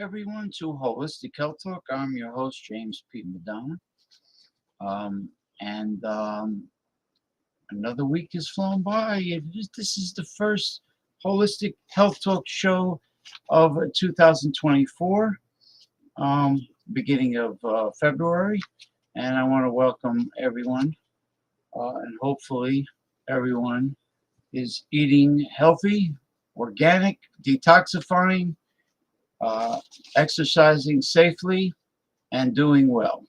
everyone to Holistic Health Talk. I'm your host, James P. Madonna. And another week has flown by. This is the first Holistic Health Talk show of 2024, beginning of February. And I want to welcome everyone. And hopefully, everyone is eating healthy, organic, detoxifying, exercising safely, and doing well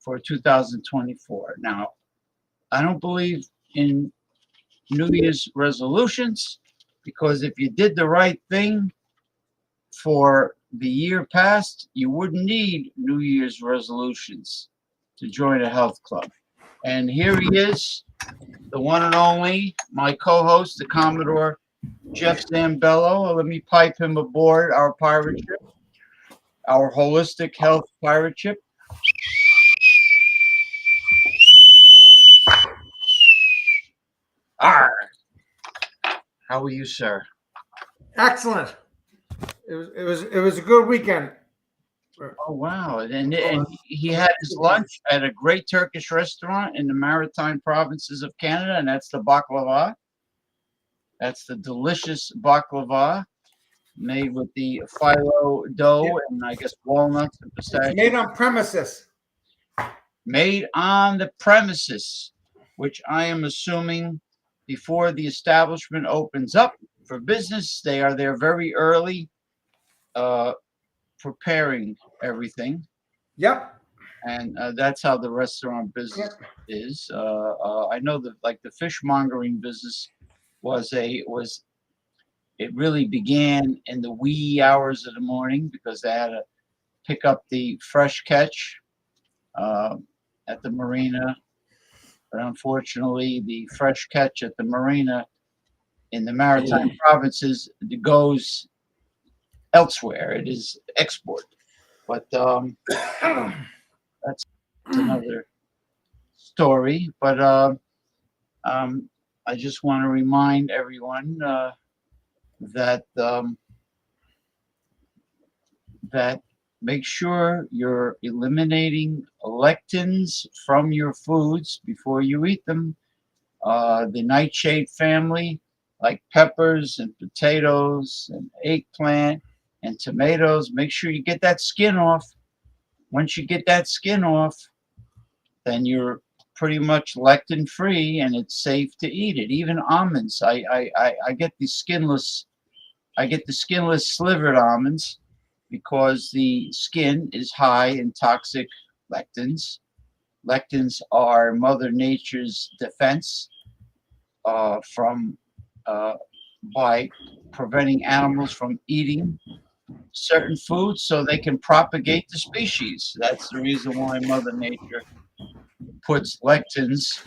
for 2024. Now, I don't believe in New Year's resolutions because if you did the right thing for the year past, you wouldn't need New Year's resolutions to join a health club. And here he is, the one and only, my co-host, the Commodore Jeff Zambello. Let me pipe him aboard our pirate ship, our holistic health pirate ship. Arr! How are you, sir? Excellent. It was a good weekend. Oh wow! And he had his lunch at a great Turkish restaurant in the maritime provinces of Canada, and that's the baklava. That's the delicious baklava made with the phyllo dough and I guess walnuts and pistachios. Made on premises. Made on the premises, which I am assuming before the establishment opens up for business. They are there very early, preparing everything. Yep. And that's how the restaurant business is. I know that like the fishmongering business it really began in the wee hours of the morning because they had to pick up the fresh catch at the marina. But unfortunately, the fresh catch at the marina in the maritime provinces goes elsewhere. It is export. But that's another story. But I just want to remind everyone that make sure you're eliminating lectins from your foods before you eat them. The nightshade family, like peppers and potatoes and eggplant and tomatoes, make sure you get that skin off. Once you get that skin off, then you're pretty much lectin free and it's safe to eat it. Even almonds, I get the skinless slivered almonds because the skin is high in toxic lectins. Lectins are Mother Nature's defense by preventing animals from eating certain foods so they can propagate the species. That's the reason why Mother Nature puts lectins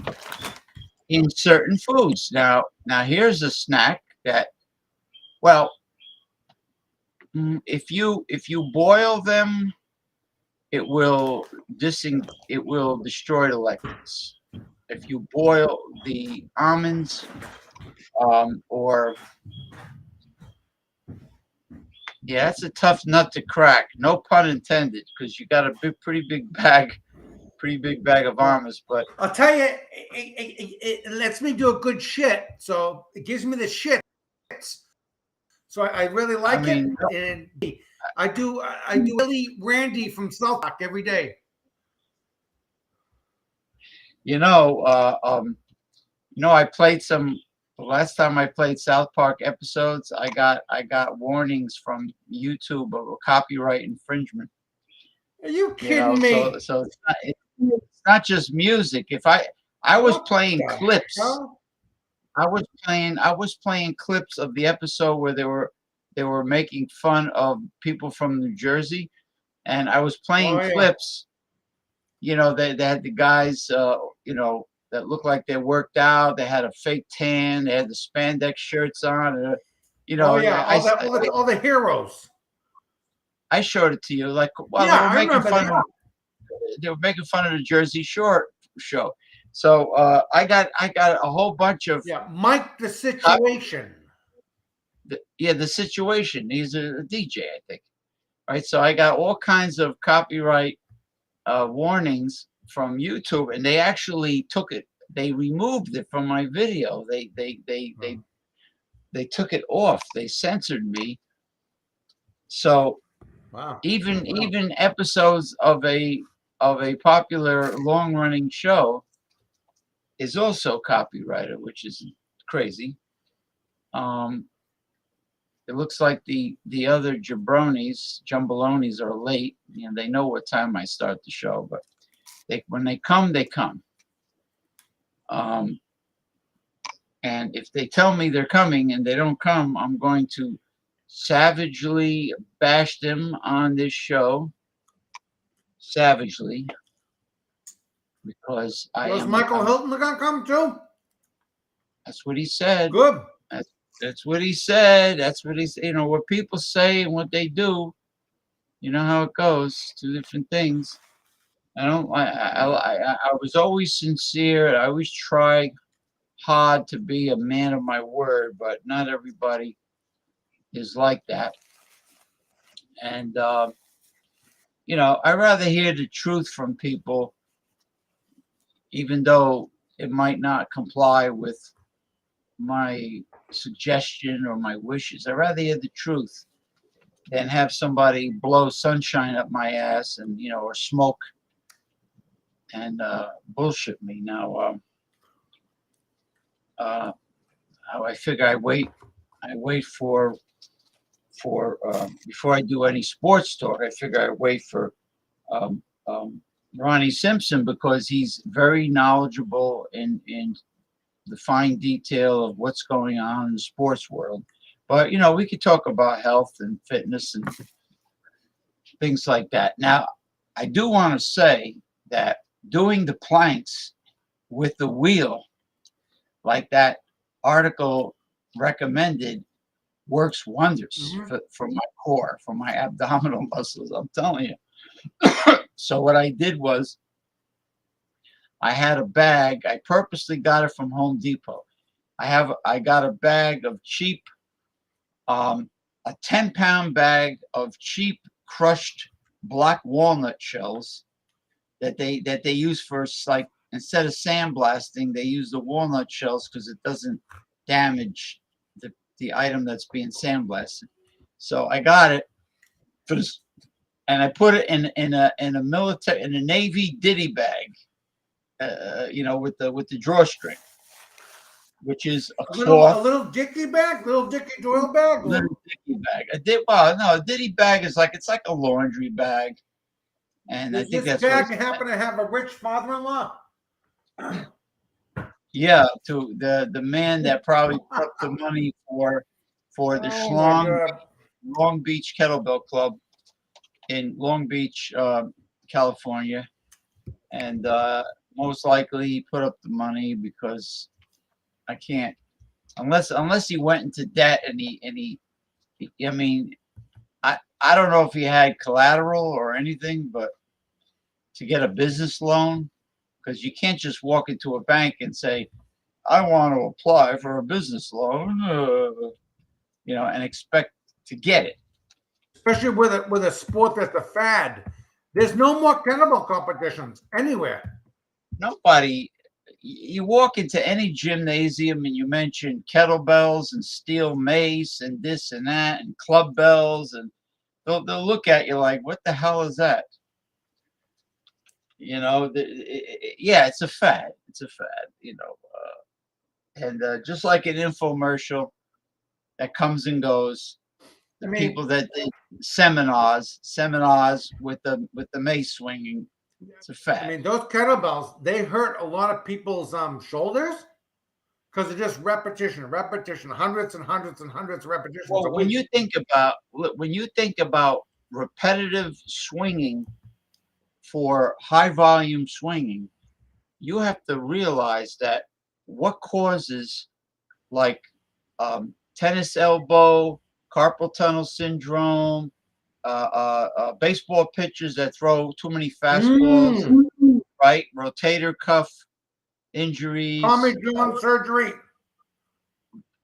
in certain foods. Now here's a snack that, well, if you boil them, it will destroy the lectins. If you boil the almonds, it's a tough nut to crack. No pun intended, because you got a pretty big bag of almonds. But I'll tell you, it lets me do a good shit. So it gives me the shits. So I really like it. And I do Willie Randy from South Park every day. I played some. The last time I played South Park episodes, I got warnings from YouTube of a copyright infringement. Are you kidding me? So it's not just music. If I was playing clips, I was playing clips of the episode where they were making fun of people from New Jersey, and I was playing clips. They had the guys, that looked like they worked out. They had a fake tan. They had the spandex shirts on. All the heroes. I showed it to you. Like, well, they were making fun of the Jersey Shore show. So I got a whole bunch of Mike the Situation. The Situation. He's a DJ, I think. right? So I got all kinds of copyright warnings from YouTube, and they actually took it. They removed it from my video. They took it off. They censored me. So Wow. even episodes of a popular long running show is also copyrighted, which is crazy. Um, it looks like the other jumbalonies are late. You know, they know what time I start the show, but when they come, they come. And if they tell me they're coming and they don't come, I'm going to savagely bash them on this show. Savagely. Because Was Michael Hilton gonna come too? That's what he said. Good. That's what he said. That's what he's, what people say and what they do. You know how it goes. Two different things. I was always sincere. I always try hard to be a man of my word, but not everybody is like that. And, I'd rather hear the truth from people, even though it might not comply with my suggestion or my wishes. I'd rather hear the truth than have somebody blow sunshine up my ass and, or smoke and bullshit me. Now, I figure I wait for before I do any sports talk. I figure I wait for um, Ronnie Simpson, because he's very knowledgeable in the fine detail of what's going on in the sports world. But we could talk about health and fitness and things like that. Now, I do want to say that doing the planks with the wheel, like that article recommended, works wonders for my core, for my abdominal muscles. I'm telling you. So what I did was, I had a bag. I purposely got it from Home Depot. I got a bag of cheap, a 10-pound bag of cheap crushed black walnut shells that they use for, like, instead of sandblasting, they use the walnut shells because it doesn't damage the item that's being sandblasted. So I got it for this, and I put it in a Navy ditty bag, with the drawstring, which is a cloth. A little dicky bag, little dicky Doyle bag. Little dicky bag. A ditty bag is it's like a laundry bag, and Does I think this that's what bag happen to have a rich father-in-law? Yeah, to the man that probably put up the money for the Long Beach Kettlebell Club in Long Beach, California, and most likely he put up the money because I can't, unless he went into debt and he I mean, I don't know if he had collateral or anything, but to get a business loan, because you can't just walk into a bank and say, I want to apply for a business loan, and expect to get it. Especially with a sport that's a fad. There's no more kettlebell competitions anywhere. Nobody. You walk into any gymnasium and you mention kettlebells and steel mace and this and that and club bells, and they'll look at you like, what the hell is that? Yeah, it's a fad. It's a fad, and just like an infomercial that comes and goes, people that did seminars with the mace swinging, it's a fad. I mean, those kettlebells, they hurt a lot of people's shoulders because it's just repetition, hundreds and hundreds and hundreds of repetitions. Well, when you think about repetitive swinging for high volume swinging, you have to realize that what causes, like, tennis elbow, carpal tunnel syndrome, baseball pitchers that throw too many fastballs, right? Rotator cuff injuries, Tommy John surgery,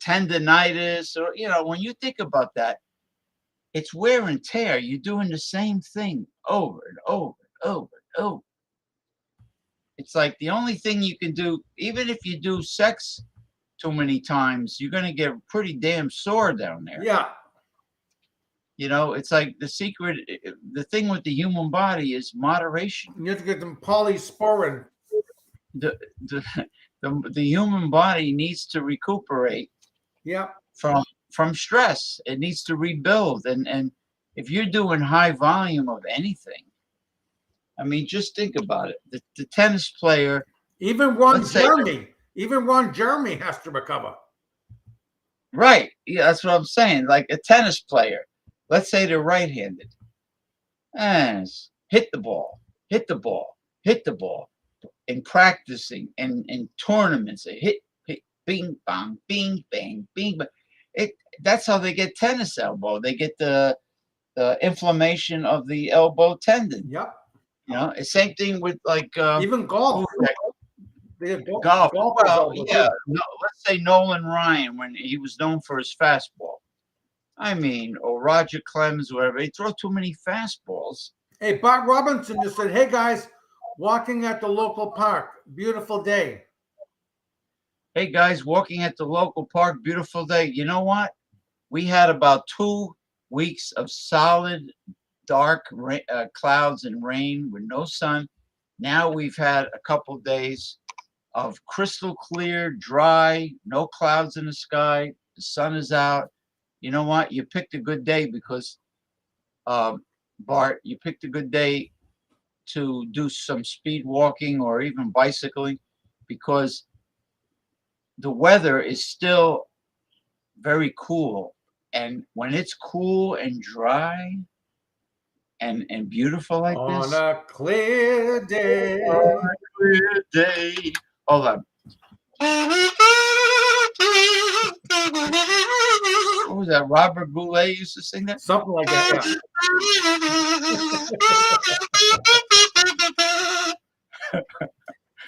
tendonitis, or when you think about that, it's wear and tear. You're doing the same thing over and over and over and over. It's like the only thing you can do, even if you do sex too many times, you're going to get pretty damn sore down there. Yeah. You know, it's like the secret, the thing with the human body is moderation. You have to get them polysporin. The, the, the human body needs to recuperate Yeah. from stress. It needs to rebuild. And if you're doing high volume of anything, I mean, just think about it. The tennis player, Even Ron Jeremy has to recover. right? Yeah, that's what I'm saying. Like a tennis player, let's say they're right-handed, and hit the ball, hit the ball, hit the ball. In practicing and in tournaments, they hit, bing, bang, bing, bang, bing, bang. That's how they get tennis elbow. They get the inflammation of the elbow tendon. Yep. You know, it's same thing with like even golf. Golf. Well, yeah. No, let's say Nolan Ryan when he was known for his fastball. I mean, or Roger Clemens, whatever. He throw too many fastballs. Hey, Bart Robinson just said, "Hey guys, walking at the local park, beautiful day." Hey guys, walking at the local park, beautiful day. You know what? We had about 2 weeks of solid dark clouds and rain with no sun. Now we've had a couple days of crystal clear, dry, no clouds in the sky. The sun is out. You know what? You picked a good day because, Bart, you picked a good day to do some speed walking or even bicycling because the weather is still very cool. And when it's cool and dry and beautiful like on this. On a clear day. On a clear day. Hold on. What was that? Robert Goulet used to sing that? Something like that, yeah.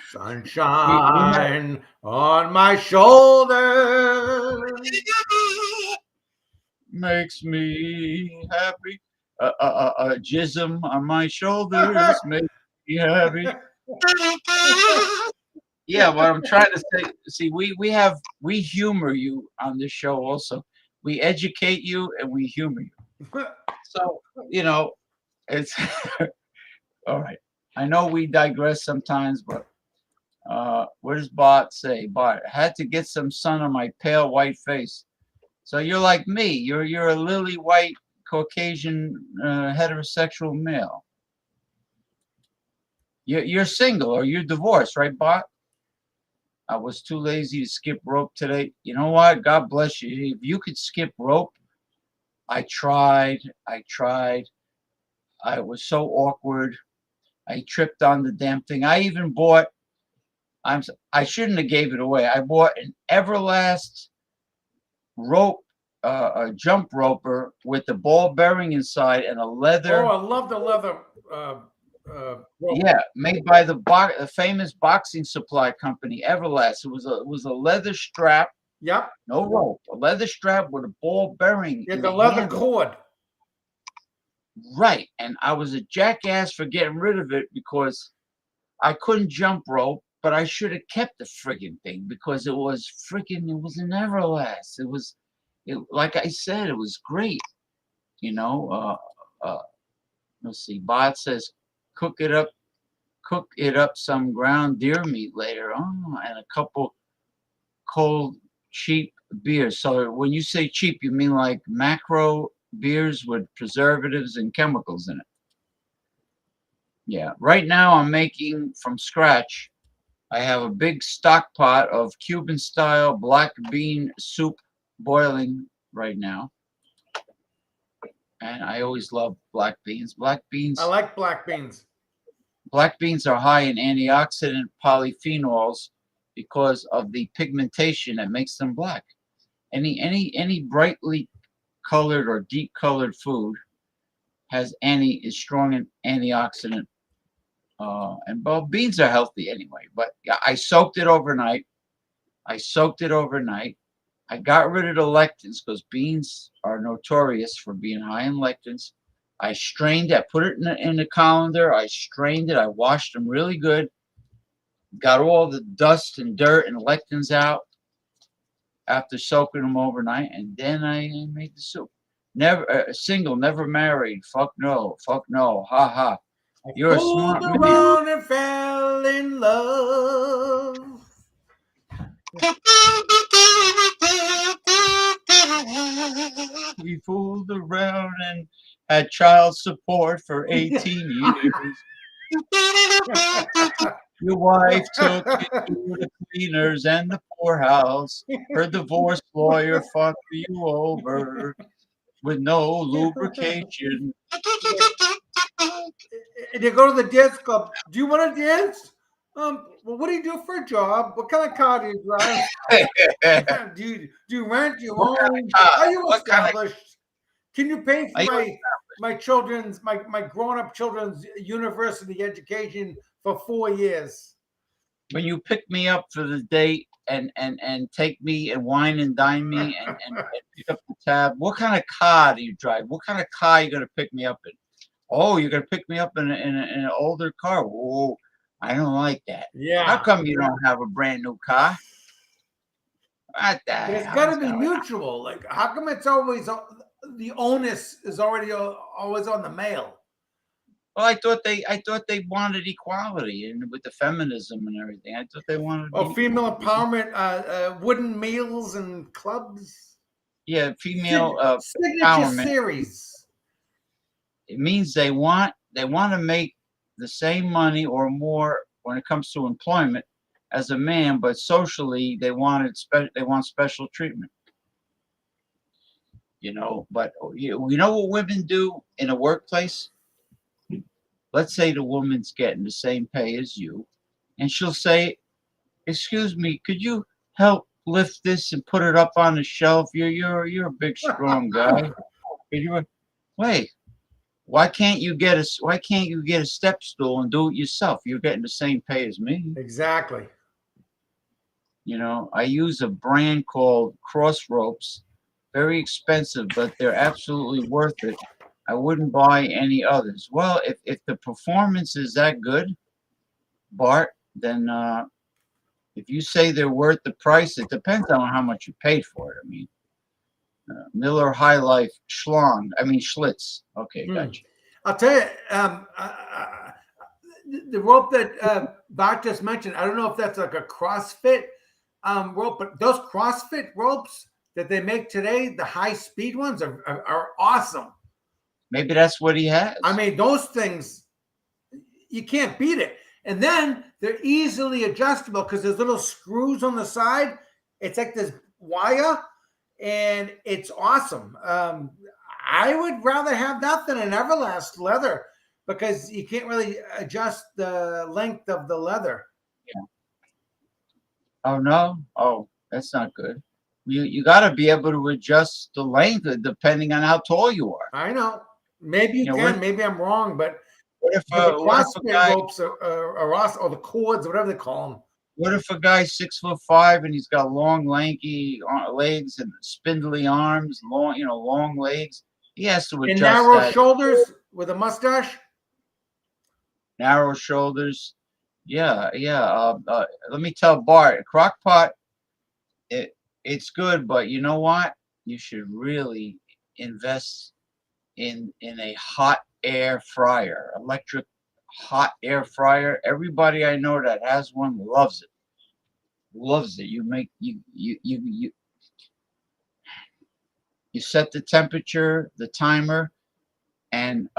Sunshine on my shoulder makes me happy. A jism on my shoulders makes me happy. Yeah, what I'm trying to say, see, we humor you on this show also. We educate you and we humor you. So, you know, it's all right. I know we digress sometimes, but what does Bart say? Bart, had to get some sun on my pale white face. So you're like me. You're a lily white Caucasian heterosexual male. You're single or you're divorced, right, Bart? I was too lazy to skip rope today. You know what? God bless you. If you could skip rope, I tried. I was so awkward. I tripped on the damn thing. I even bought. I shouldn't have gave it away. I bought an Everlast rope, a jump roper with the ball bearing inside and a leather. Oh, I love the leather. Yeah, made by the famous boxing supply company Everlast. It was a leather strap. Yep. No rope. A leather strap with a ball bearing. Yeah, the leather handle. cord. Right, and I was a jackass for getting rid of it because I couldn't jump rope, but I should have kept the friggin' thing because it was an Everlast. Like I said, it was great. You know, let's see. Bot says, cook it up some ground deer meat later. Oh, and a couple cold, cheap beers. So when you say cheap, you mean like macro beers with preservatives and chemicals in it. Yeah. Right now I'm making from scratch. I have a big stock pot of Cuban style black bean soup boiling right now. And I always love black beans. I like black beans. Black beans are high in antioxidant polyphenols because of the pigmentation that makes them black. Any brightly colored or deep colored food is strong in antioxidant. And beans are healthy anyway. But yeah, I soaked it overnight. I got rid of the lectins because beans are notorious for being high in lectins. I strained it. I put it in the colander. I strained it. I washed them really good. Got all the dust and dirt and lectins out after soaking them overnight, and then I made the soup. Never single, never married. Fuck no, ha ha. You're a Fooled smart man. around and fell in love. We fooled around and had child support for 18 years. Your wife took you to the cleaners and the poorhouse. Her divorce lawyer fucked you over with no lubrication. And you go to the dance club. Do you want to dance? Well, what do you do for a job? What kind of car do you drive? Do you rent? Do you own? Are you established? Can you pay for my children's my grown-up children's university education for 4 years? When you pick me up for the date and take me and wine and dine me and pick up the tab, what kind of car do you drive? What kind of car are you gonna pick me up in? Oh, you're gonna pick me up in an older car. Whoa, I don't like that. Yeah. How come you don't have a brand new car? What the But it's hell got to is be going on? mutual. Like, how come it's always the onus is already always on the male? Well, I thought they wanted equality and with the feminism and everything. I thought they wanted female empowerment, wooden meals and clubs. Yeah, female signature empowerment. series. It means they want to make the same money or more when it comes to employment as a man, but socially they want special treatment. You know, but you know what women do in a workplace? Let's say the woman's getting the same pay as you, and she'll say, "Excuse me, could you help lift this and put it up on the shelf? You're a big strong guy. Could you wait? Why can't you get a step stool and do it yourself? You're getting the same pay as me." Exactly. You know, I use a brand called Cross Ropes. Very expensive, but they're absolutely worth it. I wouldn't buy any others. Well, if the performance is that good, Bart, then if you say they're worth the price, it depends on how much you paid for it. I mean, Miller High Life Schlitz. Okay, gotcha. I'll tell you, the rope that Bart just mentioned, I don't know if that's like a CrossFit rope, but those CrossFit ropes that they make today, the high speed ones are awesome. Maybe that's what he has. I mean, those things, you can't beat it. And then they're easily adjustable because there's little screws on the side. It's like this wire, and it's awesome. I would rather have that than an Everlast leather because you can't really adjust the length of the leather. Yeah. Oh, no? Oh, that's not good. You got to be able to adjust the length depending on how tall you are. I know. Maybe you can. Maybe I'm wrong, but what if the CrossFit ropes are awesome, or the cords, whatever they call them. What if a guy's 6'5" and he's got long, lanky legs and spindly arms, long legs? He has to adjust and narrow shoulders with a mustache. Narrow shoulders. Yeah. Let me tell Bart, crock pot. It's good, but you know what? You should really invest in a hot air fryer, electric hot air fryer. Everybody I know that has one loves it. You set the temperature, the timer, and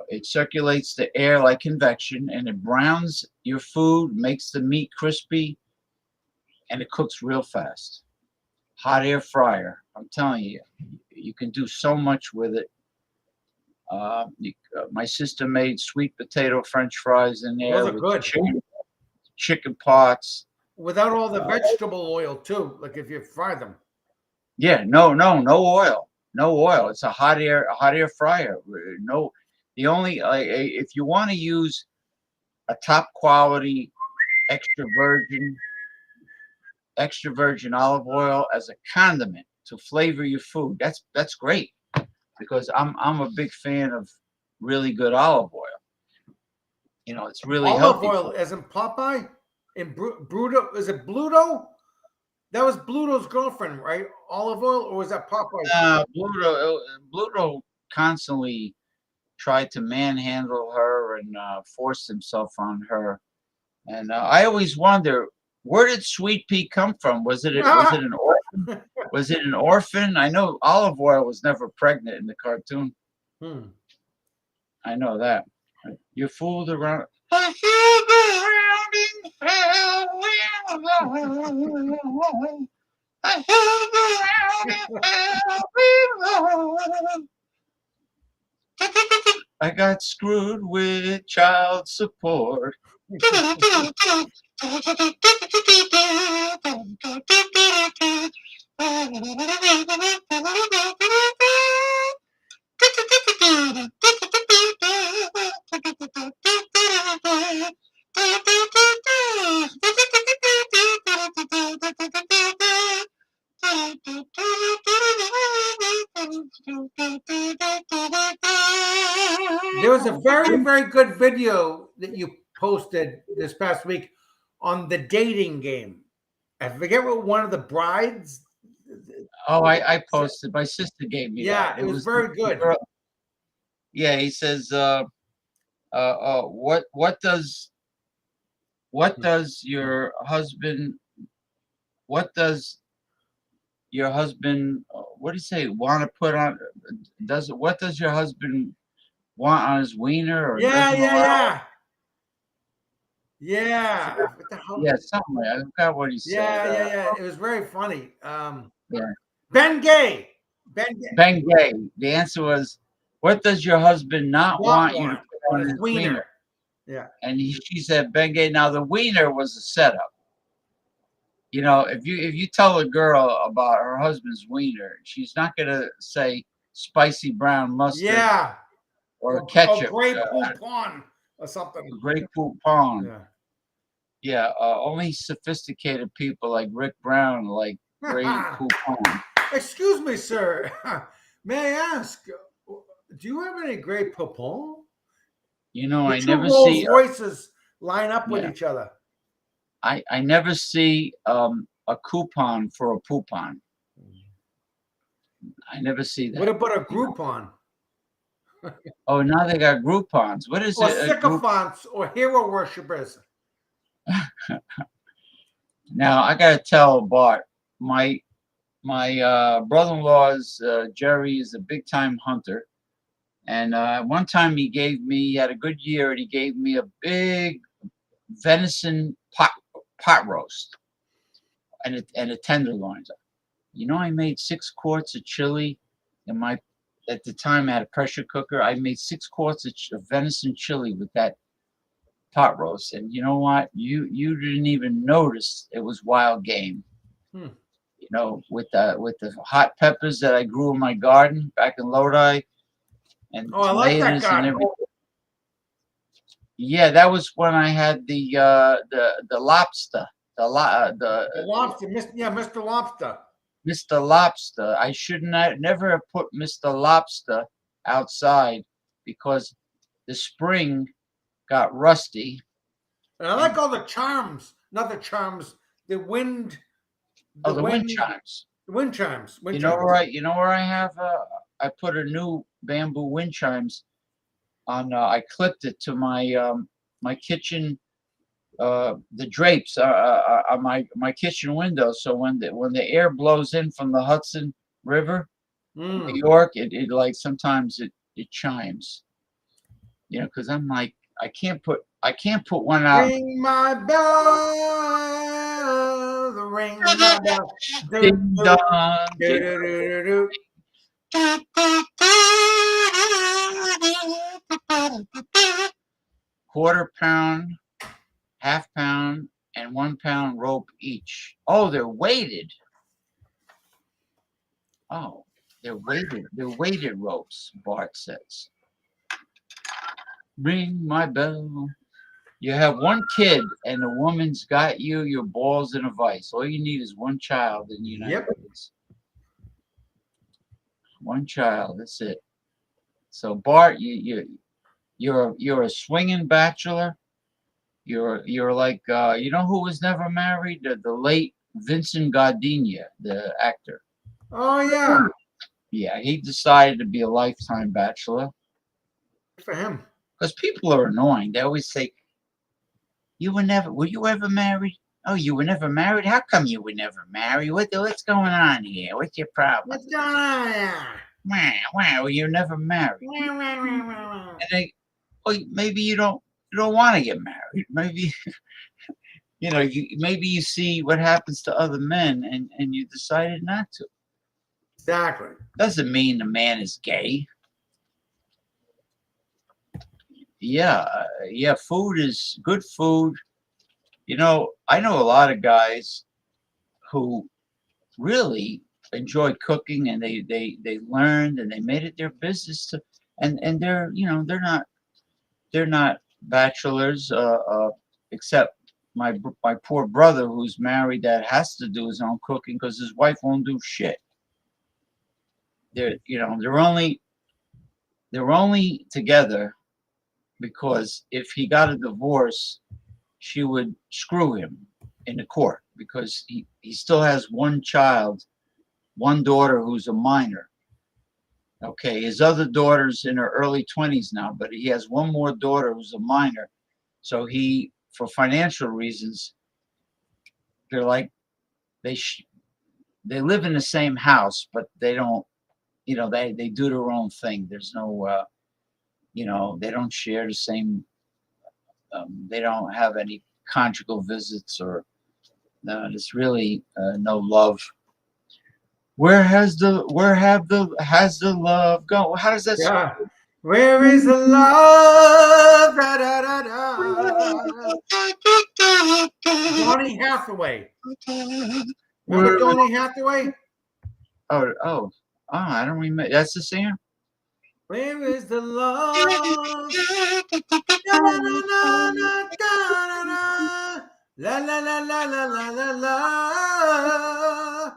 it circulates the air like convection, and it browns your food, makes the meat crispy, and it cooks real fast. Hot air fryer. I'm telling you, you can do so much with it. My sister made sweet potato French fries in there. Those are good. Chicken pots. Without all the vegetable oil too, like if you fry them. Yeah, no oil. No oil. It's a hot air fryer. No, the only if you want to use a top quality extra virgin olive oil as a condiment, to flavor your food. That's great because I'm a big fan of really good olive oil. You know, it's really Olive healthy oil, for as in Popeye, in Bruto. Is it Bluto? That was Bluto's girlfriend, right? Olive oil, or was that Popeye? Bluto constantly tried to manhandle her and forced himself on her. And I always wonder, where did Sweet Pea come from? Was it an orphan? Was it an orphan? I know Olive Oil was never pregnant in the cartoon. Hmm. I know that. You fooled around. I got screwed with child support. There was a very, very good video that you posted this past week on the dating game. I forget what one of the brides. Oh, I posted. My sister gave me that. Yeah, it It was was the very good. girl. Yeah, he says, what does your husband what does your husband what do you say want to put on does what does your husband want on his wiener or Yeah, doesn't yeah, allow? yeah. Yeah. What the hell? Yeah, something like I forgot what he said. Yeah, yeah, yeah. It was very funny. Yeah. Ben Gay. Ben Gay. Ben Gay. The answer was, what does your husband not Want want you to one put on on his his wiener? wiener. Yeah. And she said, Ben Gay. Now the wiener was a setup. You know, if you tell a girl about her husband's wiener, she's not gonna say spicy brown mustard Yeah. or Or ketchup, Grey Poupon or something. Grey Poupon. Yeah. Yeah, only sophisticated people like Rick Brown like Grey Poupon. Excuse me, sir. May I ask, do you have any Grey Poupon? You know, The I two never Rolls see. Royces line up with Yeah, each other. I never see a coupon for a poupon. I never see What that. about a You know. Groupon? Oh, now they got Groupons. What is Or it? A group? sycophants or hero worshippers? Now I gotta tell Bart, my brother-in-law's Jerry is a big-time hunter, and one time he had a good year, and he gave me a big venison pot roast and a tenderloin. You know, I made 6 quarts of chili in my. At the time, I had a pressure cooker. I made 6 quarts of venison chili with that pot roast, and you know what? You didn't even notice it was wild game. Hmm. You know, with the hot peppers that I grew in my garden back in Lodi, and Oh, I like that tomatoes and guy. everything. Yeah, that was when I had the lobster, The lobster, Mr. Lobster. Mr. Lobster. I should not never have put Mr. Lobster outside because the spring got rusty. And I like And all the charms, not the charms, the wind, oh, the the wind wind, chimes. the wind chimes, wind You know chimes. where I have I put a new bamboo wind chimes on. I clipped it to my kitchen the drapes on my kitchen window. So when the air blows in from the Hudson River, New Mm. York, it like sometimes it chimes. You know, because I'm like I can't put one out. Ring my bell, ring my bell. Do, Ding do, dong, do, ding. do, do, do, Quarter pound, half pound, and 1 pound rope each. Oh, they're weighted. Oh, they're weighted. They're weighted ropes. Bart says. Ring my bell. You have one kid, and the woman's got you your balls in a vice. All you need is one child in the United Yep. States. One child. That's it. So Bart, you're a swinging bachelor. You're like you know who was never married? The late Vincent Gardenia, the actor. Oh yeah, Yeah, he decided to be a lifetime bachelor good for him. because people are annoying. They always say, were you ever married? Oh, you were never married? How come you were never married? What's going on here? What's your problem? What's going on there? Wow, you're never married. Wah, wah, wah, wah, wah. And they, well, maybe you don't want to get married. Maybe maybe you see what happens to other men and you decided not to. Exactly. Doesn't mean the man is gay. Yeah, yeah, food is good food. I know a lot of guys who really enjoy cooking and they learned and they made it their business to and they're not bachelors except my poor brother who's married that has to do his own cooking because his wife won't do shit. They're only together because if he got a divorce, she would screw him in the court because he still has one child, one daughter who's a minor. Okay, his other daughter's in her early 20s now, but he has one more daughter who's a minor. So for financial reasons, they're like they they live in the same house, but they don't. They do their own thing. There's no, they don't share the same. They don't have any conjugal visits or no. There's really no love. Has the love gone? How does that song? Yeah. Where is the love? Da, da, da, da. Donny Hathaway. Remember Donny Hathaway? Oh, I don't remember. That's the singer. Where is the love? Da, da, da, da, da, da, da. La la la la la la la la.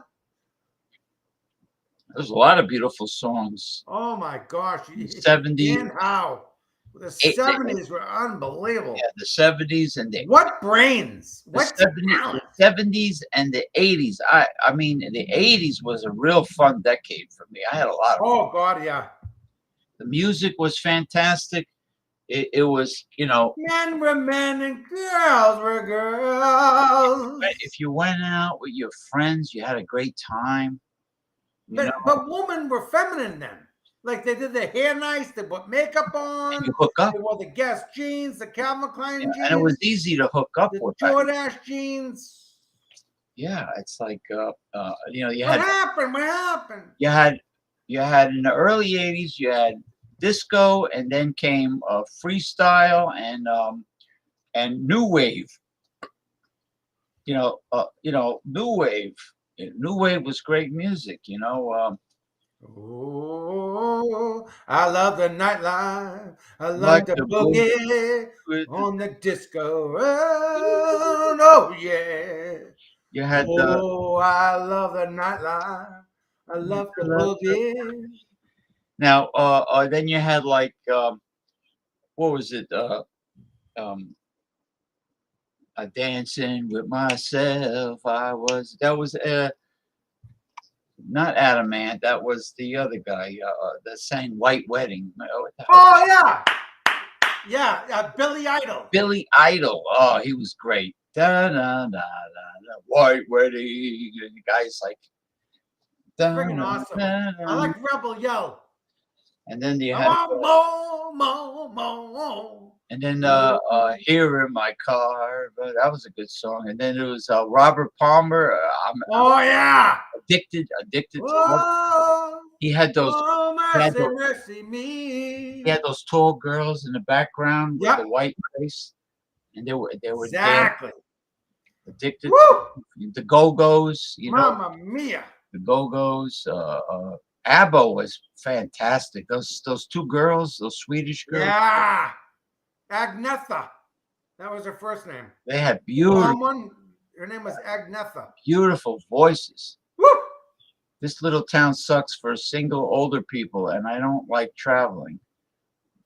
There's a lot of beautiful songs. Oh my gosh. 70s. Dan Howe. The Eight- 70s were unbelievable. Yeah, the 70s and What brains? What the talent? 70s and the 80s. I mean, the 80s was a real fun decade for me. I had a lot of fun. Oh God, yeah. The music was fantastic. It was, Men were men and girls were girls. if you went out with your friends, you had a great time. But women were feminine then. Like they did their hair nice, they put makeup on, you hook up. they wore the Guess jeans, the Calvin Klein jeans, And it was easy to hook up the with. Jordache jeans. Yeah, it's like you What happened? What happened? you had in the early 80s you had disco and then came freestyle and new wave. New wave. New wave was great music. Oh, I love the nightlife. I love Like the the boogie with on the disco. Oh yeah. you had Oh, I love the nightlife. I love the boogie. now then you had like what was it um dancing with myself. That was not Adamant. That was the other guy that sang White Wedding. What the hell? Oh yeah, yeah. Billy Idol. Billy Idol. Oh, he was great. Da, da, da, da, da. White Wedding. And the guy's like, da, Freaking awesome. da, I da. like Rebel Yell. And then you I had, want more. and then Here in My Car. But that was a good song. And then it was Robert Palmer. I'm Oh yeah. addicted to love. Oh, He had those. oh He had mercy, those, mercy me. he had those tall girls in the background with Yep. the white face, and they were there. Exactly. Addicted Woo! to the Go-Go's. Mamma mia. The Go-Go's. ABBA was fantastic. Those two girls, those Swedish girls, Yeah. Agnetha. That was her first name. they had Long one. Her name was Agnetha. beautiful voices. Woo! this little town sucks for single older people, and I don't like traveling.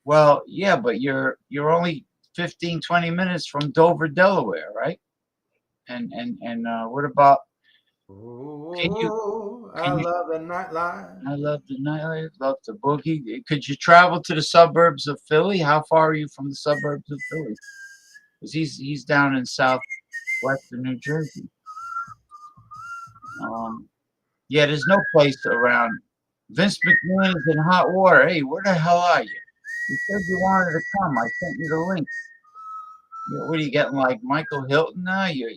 Well, yeah, but you're only 15, 20 minutes from Dover, Delaware, right? And what about can you Oh, I can you love the nightlife. I love the nightlife, love the boogie. Could you travel to the suburbs of Philly? How far are you from the suburbs of Philly? Because he's down in southwestern New Jersey. Um, yeah, there's no place around. Vince McMahon is in hot water. Hey, where the hell are you? You said you wanted to come. I sent you the link. What are you getting like Michael Hilton now? You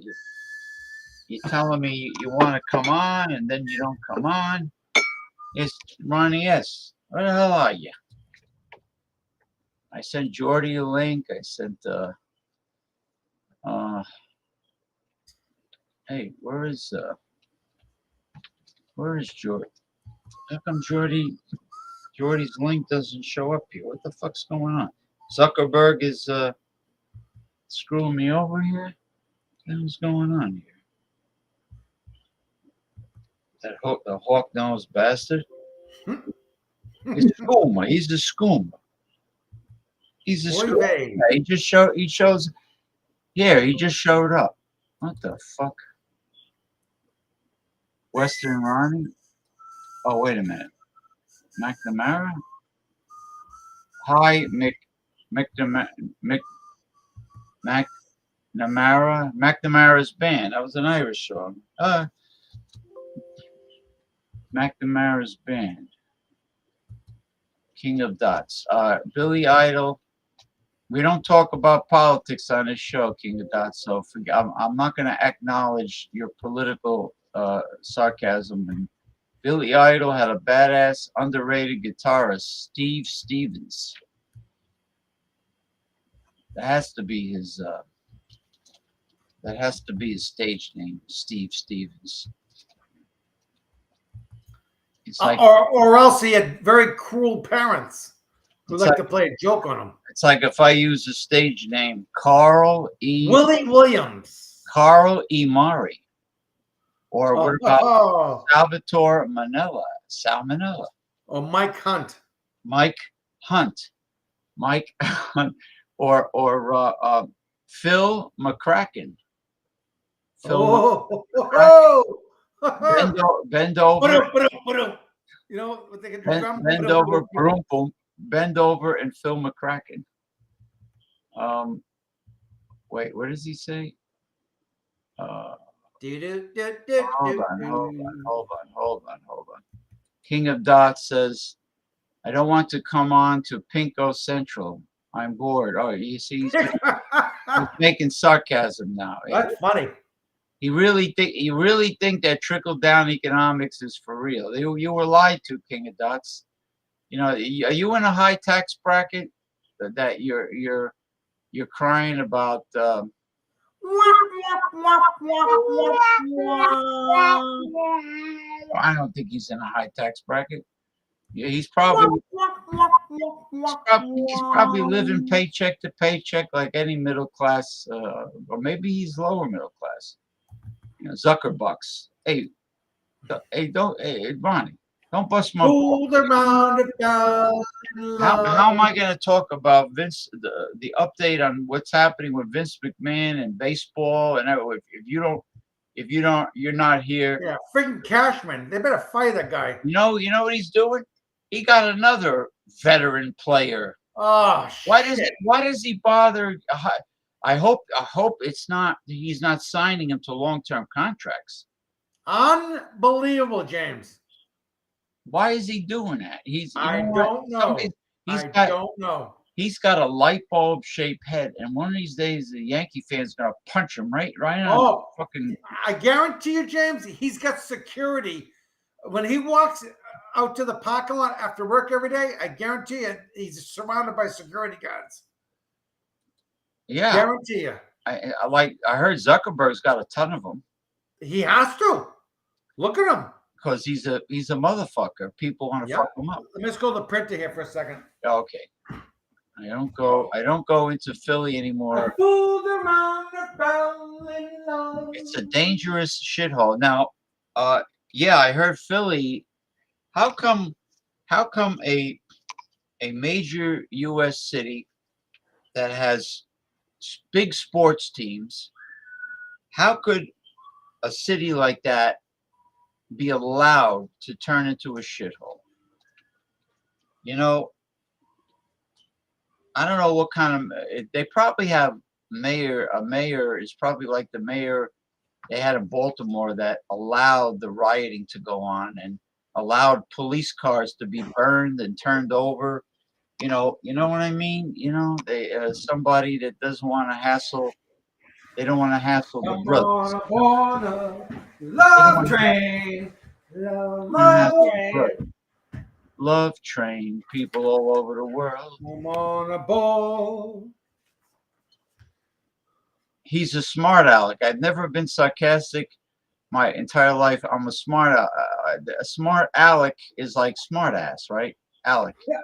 telling me you want to come on and then you don't come on? It's Ronnie S. Where the hell are you? I sent Jordy a link. I sent uh hey, where is Jordy? How come Jordy's link doesn't show up here? What the fuck's going on? Zuckerberg is screwing me over here? What the hell's going on here? The hawk nosed bastard. He's skooma. He's a skooma. He's a Oy skooma. vey. He shows yeah, he just showed up. What the fuck? Western Ronnie? Oh, wait a minute. McNamara? Hi, McNamara. McNamara's band. That was an Irish song. McNamara's band. King of Dots. Billy Idol. We don't talk about politics on this show, King of Dots. So I'm not going to acknowledge your political sarcasm. And Billy Idol had a badass, underrated guitarist, Steve Stevens. That has to be his. That has to be his stage name, Steve Stevens. It's like, or else he had very cruel parents who like to play a joke on him. it's like if I use a stage name, Willie Williams. Carl E. Murray, or what about Oh, Salvatore Manella, Sal Manella, or Mike Hunt. Mike Hunt, or Phil McCracken. Oh, Bend over. You know what they can Bend over, boom, boom. Bend over and Phil McCracken. Wait, what does he say? Hold on. King of Dots says, I don't want to come on to Pinko Central. I'm bored. Oh, you see, he's making sarcasm now. That's funny. You really think that trickle down economics is for real? You were lied to, King of Dots. You know, are you in a high tax bracket that you're crying about? I don't think he's in a high tax bracket. Yeah, he's probably living paycheck to paycheck like any middle class, or maybe he's lower middle class. You know, Zuckerbucks. Hey, Ronnie, don't bust my balls. How am I going to talk about Vince, the update on what's happening with Vince McMahon and baseball, and if you're not here. Yeah, freaking Cashman. They better fire that guy. You know what he's doing? He got another veteran player. Oh, Why does he bother? I hope he's not signing him to long-term contracts. Unbelievable, James. Why is he doing that? I don't know. He's got a light bulb shaped head, and one of these days the Yankee fans gonna punch him right on fucking. I guarantee you, James, he's got security. When he walks out to the parking lot after work every day, I guarantee you he's surrounded by security guards. Yeah, guarantee you. I heard Zuckerberg's got a ton of them. He has to. Look at him. Because he's a motherfucker. People want to fuck him up. Let me just go to the printer here for a second. Okay. I don't go into Philly anymore. It's a dangerous shithole. Now, Yeah, I heard Philly. How come? How come a major U.S. city that has big sports teams? How could a city like that be allowed to turn into a shithole? You know, I don't know what kind of. They probably have mayor. A mayor is probably like the mayor they had in Baltimore that allowed the rioting to go on and allowed police cars to be burned and turned over. You know what I mean. They somebody that doesn't want to hassle. They don't want to hassle the I'm brothers. on a They don't love want train. Love, to love hassle the brothers. train. Love train, people all over the world. I'm on a boat. He's a smart aleck. I've never been sarcastic my entire life. I'm a smart. A smart aleck is like smart ass, right? Alec. Yeah.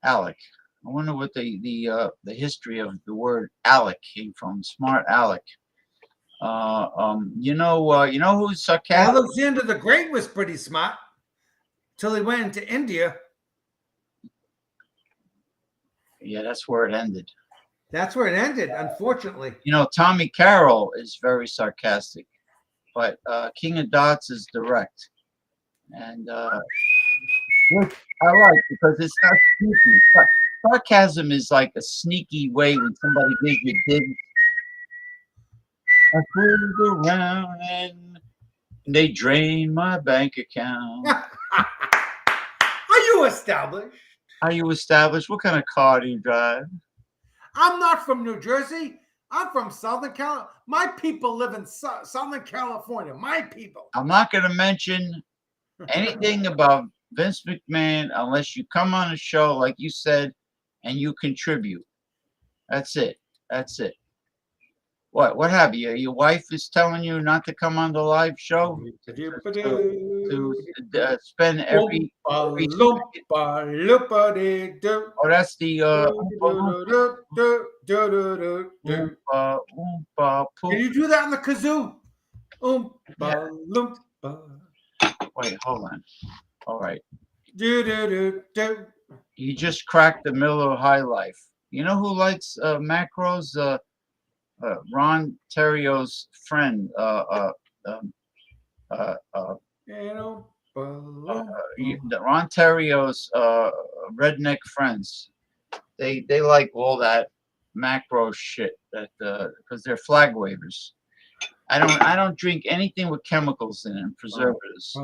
Alec. I wonder what the history of the word Alec came from. Smart Alec. You know who's sarcastic? Alexander the Great was pretty smart till he went into India. Yeah, that's where it ended. That's where it ended, unfortunately. You know, Tommy Carroll is very sarcastic, but King of Dots is direct, and which I like because it's not sneaky. Sarcasm is like a sneaky way when somebody gives you digs. I fooled around and they drained my bank account. Are you established? Are you established? What kind of car do you drive? I'm not from New Jersey. I'm from Southern California. My people live in Southern California. My people. I'm not going to mention anything about Vince McMahon unless you come on a show, like you said, and you contribute. That's it. That's it. What have you? Your wife is telling you not to come on the live show to spend every Oh, that's the Can you do that on the kazoo? Yeah. Loompa. Wait, hold on. All right. Do, do, do, do. You just cracked the Miller High Life. You know who likes macros? Ron Terrio's friend. Ron Terrio's redneck friends. They like all that macro shit that because they're flag wavers. I don't drink anything with chemicals in it and preservatives.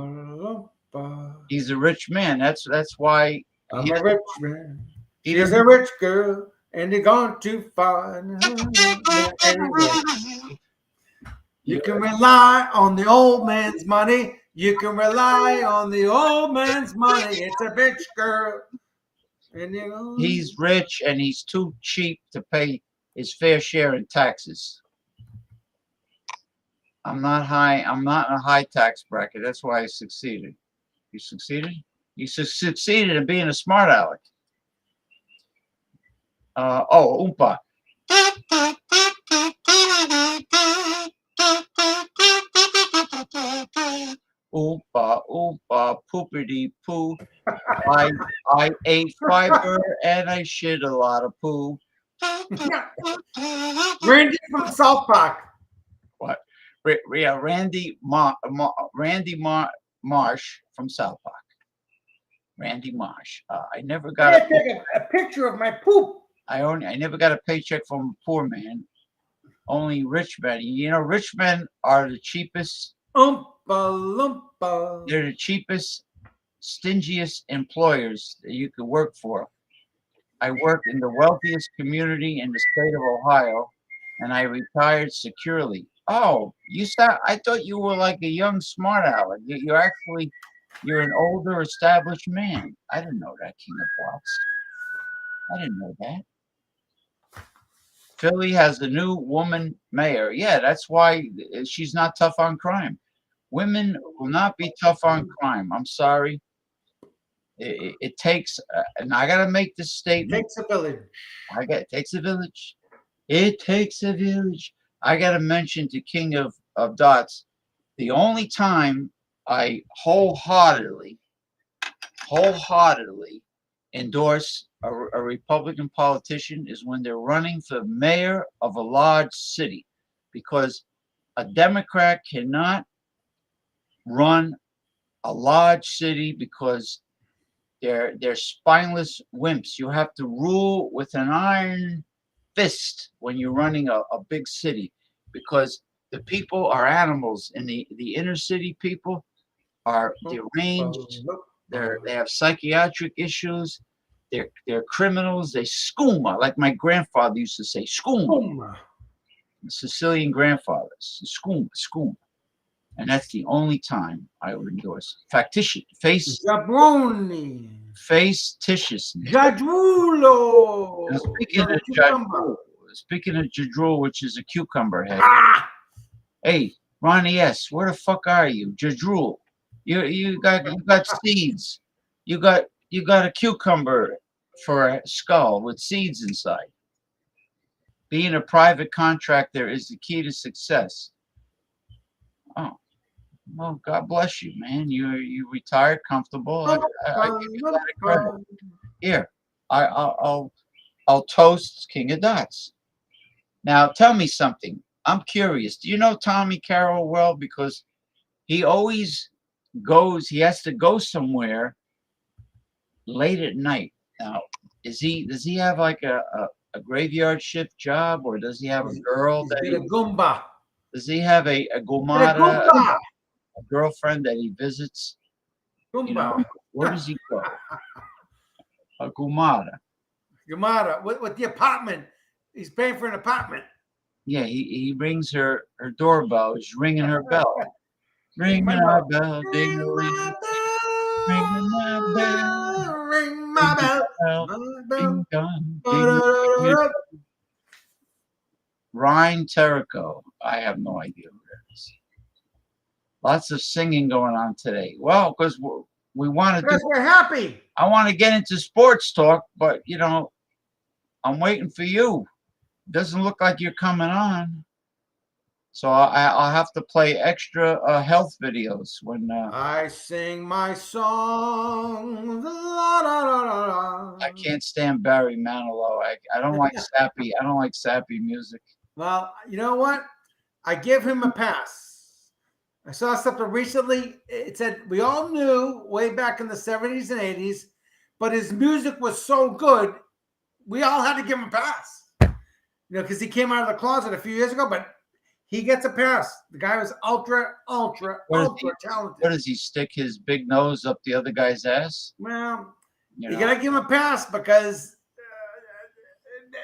He's a rich man. That's why I'm a rich man. She's a rich girl, and you're gone too far. You can rely on the old man's money. You can rely on the old man's money. It's a rich girl. And he's rich and he's too cheap to pay his fair share in taxes. I'm not in a high tax bracket. That's why I succeeded. You succeeded? You succeeded in being a smart aleck. Oompa. Oompa, oompa, poopity poo. I ate fiber and I shit a lot of poo. Randy from South Park. What? Yeah, Randy Marsh from South Park. Randy Marsh. I never got a picture of my poop. I never got a paycheck from a poor man. Only rich men. You know, rich men are the cheapest. Oompa loompa. They're the cheapest, stingiest employers that you could work for. I worked in the wealthiest community in the state of Ohio, and I retired securely. Oh, I thought you were like a young smart aleck. You're an older, established man. I didn't know that, King of Blocks. I didn't know that. Philly has a new woman mayor. Yeah, that's why she's not tough on crime. Women will not be tough on crime. I'm sorry. It takes, and I got to make this statement. It takes a village. It takes a village. It takes a village. I got to mention to King of Dots, the only time I wholeheartedly endorse a Republican politician is when they're running for mayor of a large city, because a Democrat cannot run a large city because they're spineless wimps. You have to rule with an iron fist when you're running a big city, because the people are animals, and the inner city people are deranged. They have psychiatric issues. They're criminals. They skooma, like my grandfather used to say, skooma. Sicilian grandfathers, skooma. And that's the only time I would endorse Jabroni. Facetiousness. Jadrulo. Now, speaking of jadrul, which is a cucumber head. Hey, Ronnie S., where the fuck are you? Jadrul. You got seeds. You got a cucumber for a skull with seeds inside. Being a private contractor is the key to success. Oh, well, God bless you, man. You retired comfortable. I give you a lot of credit. Here, I'll toast King of Dots. Now, tell me something. I'm curious. Do you know Tommy Carroll well? Because he always goes. He has to go somewhere late at night. Now, does he have like a graveyard shift job, or does he have a girl that a Goomba? Does he have a gumara, a girlfriend that he visits? Goomba. You know, where does he go? A gumara. Gumara with the apartment. He's paying for an apartment. Yeah, he rings her doorbell. He's ringing her bell. Ring my bell, ding a ring. Ring my bell. Ring my bell. Ding dong, ding. Ryan Terrico. I have no idea who that is. Lots of singing going on today. Well, because we want to because we're happy. I want to get into sports talk, but I'm waiting for you. Doesn't look like you're coming on, so I'll have to play extra health videos when I sing my song. La, la, la, la. I can't stand Barry Manilow. I don't like sappy. I don't like sappy music. Well, you know what? I give him a pass. I saw something recently. It said we all knew way back in the 70s and 80s, but his music was so good, we all had to give him a pass. Because he came out of the closet a few years ago, but he gets a pass. The guy was ultra talented. What does he stick his big nose up the other guy's ass? Well, you gotta give him a pass because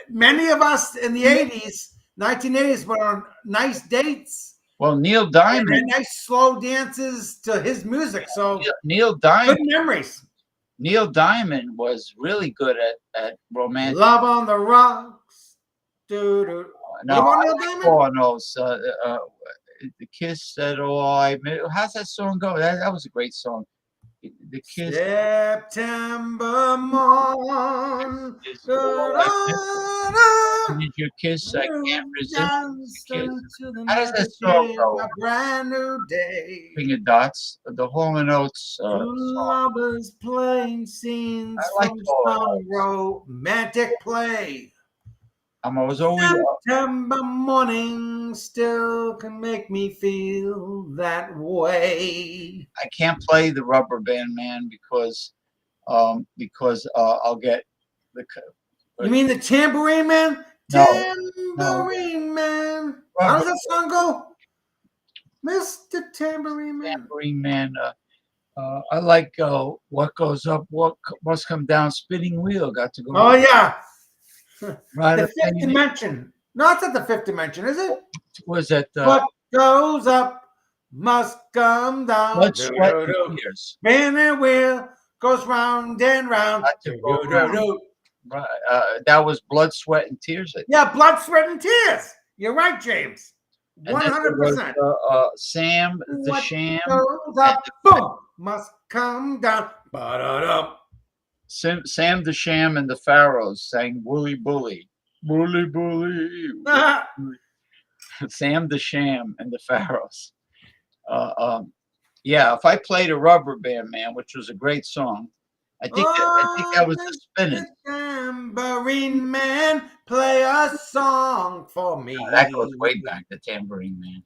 many of us in the 80s, 1980s, were on nice dates. Well, Neil Diamond. And nice slow dances to his music. So Neil Diamond. Good memories. Neil Diamond was really good at romantic. Love on the Rocks. No, the Kiss that all I made. How's that song go? That was a great song. The Kiss. September morn. Need your kiss, I can't resist. Kiss. How does that song go? A brand new day. King of Dots, the Hall and Oates. Lovers playing scenes from some romantic play. I was always September morning still can make me feel that way. I can't play the Rubber Band Man because I'll get the. You mean the Tambourine Man? No, Tambourine Man. How does that song go? Mr. Tambourine Man. Tambourine Man. I like What Goes Up, What Must Come Down, Spinning Wheel. Got to go. Oh yeah. Right, the fifth dimension. No, it's not the fifth dimension, is it? Was that what goes up must come down? Blood, Sweat, and Tears. Spinning wheel goes round and round. Right, that was Blood, Sweat, and Tears. Yeah, Blood, Sweat, and Tears. You're right, James. 100%. Sam the Sham. Goes up, boom, must come down. Ba-da-da. Sam the Sham and the Pharaohs sang Wooly Bully. Bully Bully. Sam the Sham and the Pharaohs. Yeah, if I played a Rubber Band Man, which was a great song, I think Oh, that was the the spinning. tambourine man, play a song for That goes me. way back, the Tambourine Man.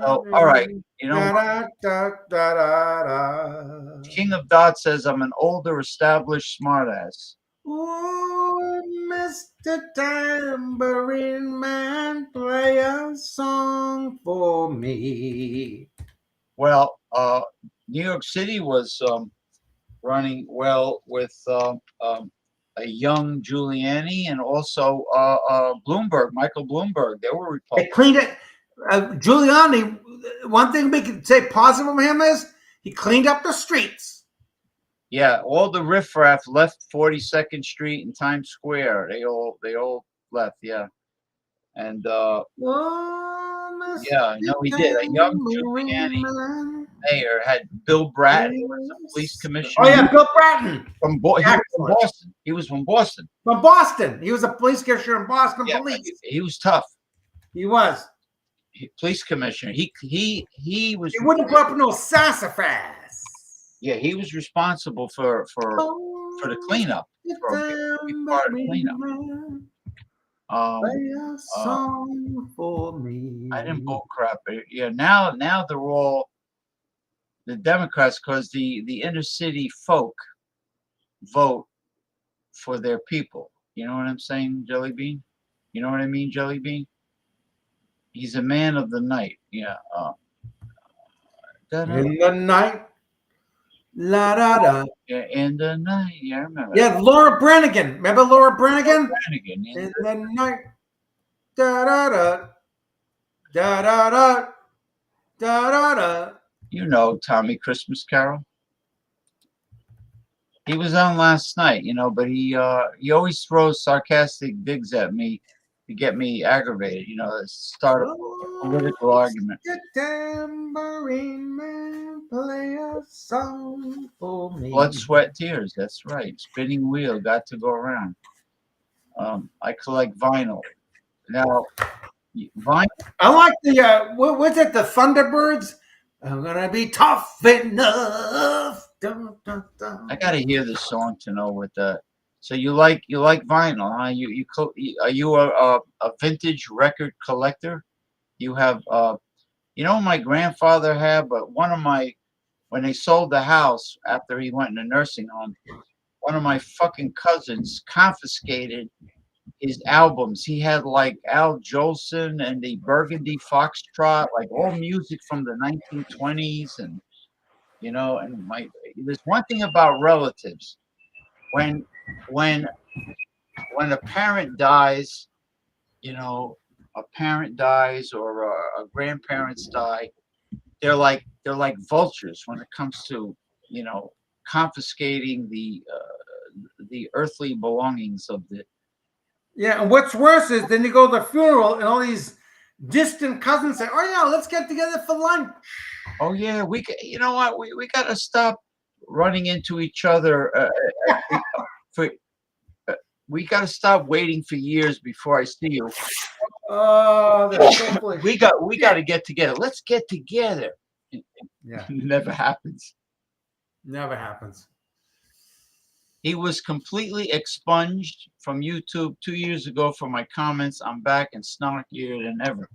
So, all right, you know, Da, da, da, da, da, da. King of Dot says I'm an older, established smartass. Oh, Mr. Tambourine Man, play a song for me. Well, New York City was running well with a young Giuliani and also Bloomberg, Michael Bloomberg. They were They Republicans. cleaned it. Giuliani, one thing we can say positive of him is he cleaned up the streets. Yeah, all the riffraff left 42nd Street and Times Square. They all left. Yeah, and Oh, yeah, I know Mr. he did. A young Tambourine Giuliani Man. mayor had Bill Bratton, who was a police Oh commissioner. yeah, Bill Bratton. He was from Excellent. Boston. He was from Boston. From Boston. He was a police commissioner in Boston Yeah, but Police. he was tough. He was. Police commissioner. He was. He wouldn't put up no sassafras. Yeah, he was responsible for the cleanup, for a big part of the cleanup. Play a song for me. I didn't bull crap. Yeah, now they're all the Democrats because the inner city folk vote for their people. You know what I'm saying, Jelly Bean? You know what I mean, Jelly Bean? He's a man of the night. Yeah. In the night. La da da. Yeah, in the night. Yeah, I remember. Yeah, Laura Branigan. Remember Laura Branigan? Brannigan, In the night. Da da da. Da da da. Da da da. You know Tommy Christmas Carol. He was on last night, but he always throws sarcastic digs at me to get me aggravated, to start a political argument. The tambourine man, play a song for me. Blood, sweat, tears. That's right. Spinning wheel got to go around. I collect vinyl. Now, vinyl. I like the what's it? The Thunderbirds. I'm gonna be tough enough. Dun, dun, dun. I gotta hear this song to know what the. So you like vinyl, huh? Are you a vintage record collector? You have my grandfather had, but when they sold the house after he went in a nursing home, one of my fucking cousins confiscated his albums. He had like Al Jolson and the Burgundy Foxtrot, like all music from the 1920s, and there's one thing about relatives. When a parent dies, a parent dies or grandparents die, they're like vultures when it comes to confiscating the earthly belongings of the. Yeah, and what's worse is then you go to the funeral and all these distant cousins say, "Oh yeah, let's get together for lunch." Oh yeah, you know what? We got to stop running into each other. We got to stop waiting for years before I see you. Oh, that's so foolish. We got to get together. Let's get together. Yeah, It never happens. never happens. He was completely expunged from YouTube 2 years ago for my comments. I'm back and snarkier than ever.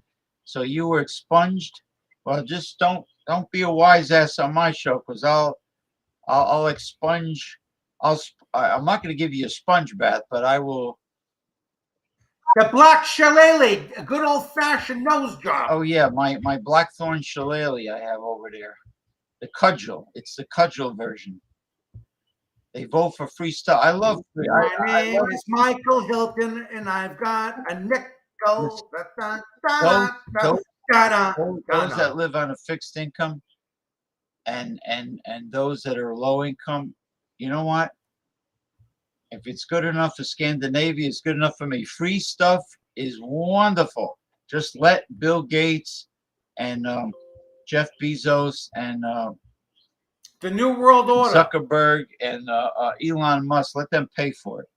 So you were expunged. Well, just don't be a wise ass on my show, because I'll expunge. I'm not going to give you a sponge bath, but I will. The black shillelagh, a good old fashioned nose job. Oh yeah, my blackthorn shillelagh I have over there. The cudgel. It's the cudgel version. They vote for free stuff. I love free. My name is Michael Hilton, and I've got a nickel. Those that live on a fixed income and those that are low income, you know what? If it's good enough for Scandinavia, it's good enough for me. Free stuff is wonderful. Just let Bill Gates and Jeff Bezos and the New World Order, Zuckerberg and Elon Musk, let them pay for it.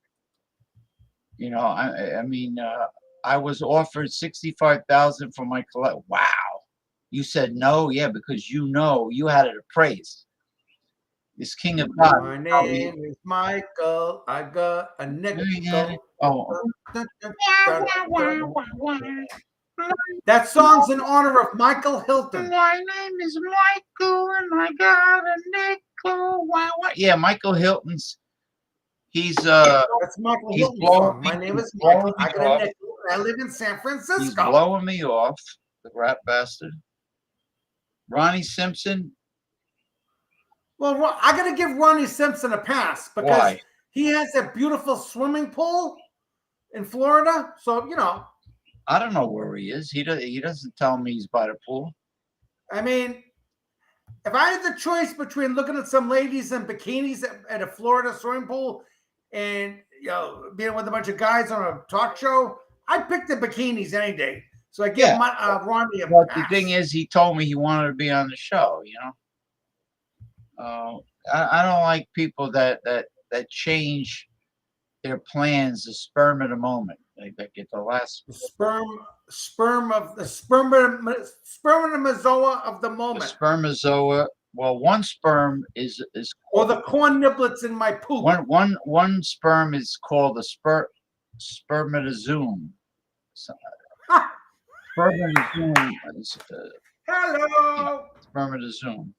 I mean, I was offered $65,000 for my collect. Wow, You said no, yeah, because you know you had it appraised. This king of God. My name is Michael. I got a nickel. Oh, Dun, dun, dun, dun. That song's in honor of Michael Hilton. my name is Michael, and I got a nickel. Wow, wow. Yeah, Michael Hilton's. He's That's Michael he's Hilton's blowing song. me. My name He's is blowing Michael. me I got a off. nickel. I live in San He's Francisco. blowing me off. The rat bastard. Ronnie Simpson. Well, I got to give Ronnie Simpson a pass because Why? he has a beautiful swimming pool in Florida. So, you know, I don't know where he is. He doesn't tell me he's by the pool. I mean, if I had the choice between looking at some ladies in bikinis at a Florida swimming pool and, you know, being with a bunch of guys on a talk show, I'd pick the bikinis any day. So I give Yeah. Ronnie a But pass. the thing is, he told me he wanted to be on the show. You know. I don't like people that change their plans the sperm of the moment. Like they get the last The spermatozoa of the the moment, spermazoa. Well, one sperm is or the corn niblets in my poop. one sperm is called a spermatozoon. So, spermatozoon is Hello, spermatozoon.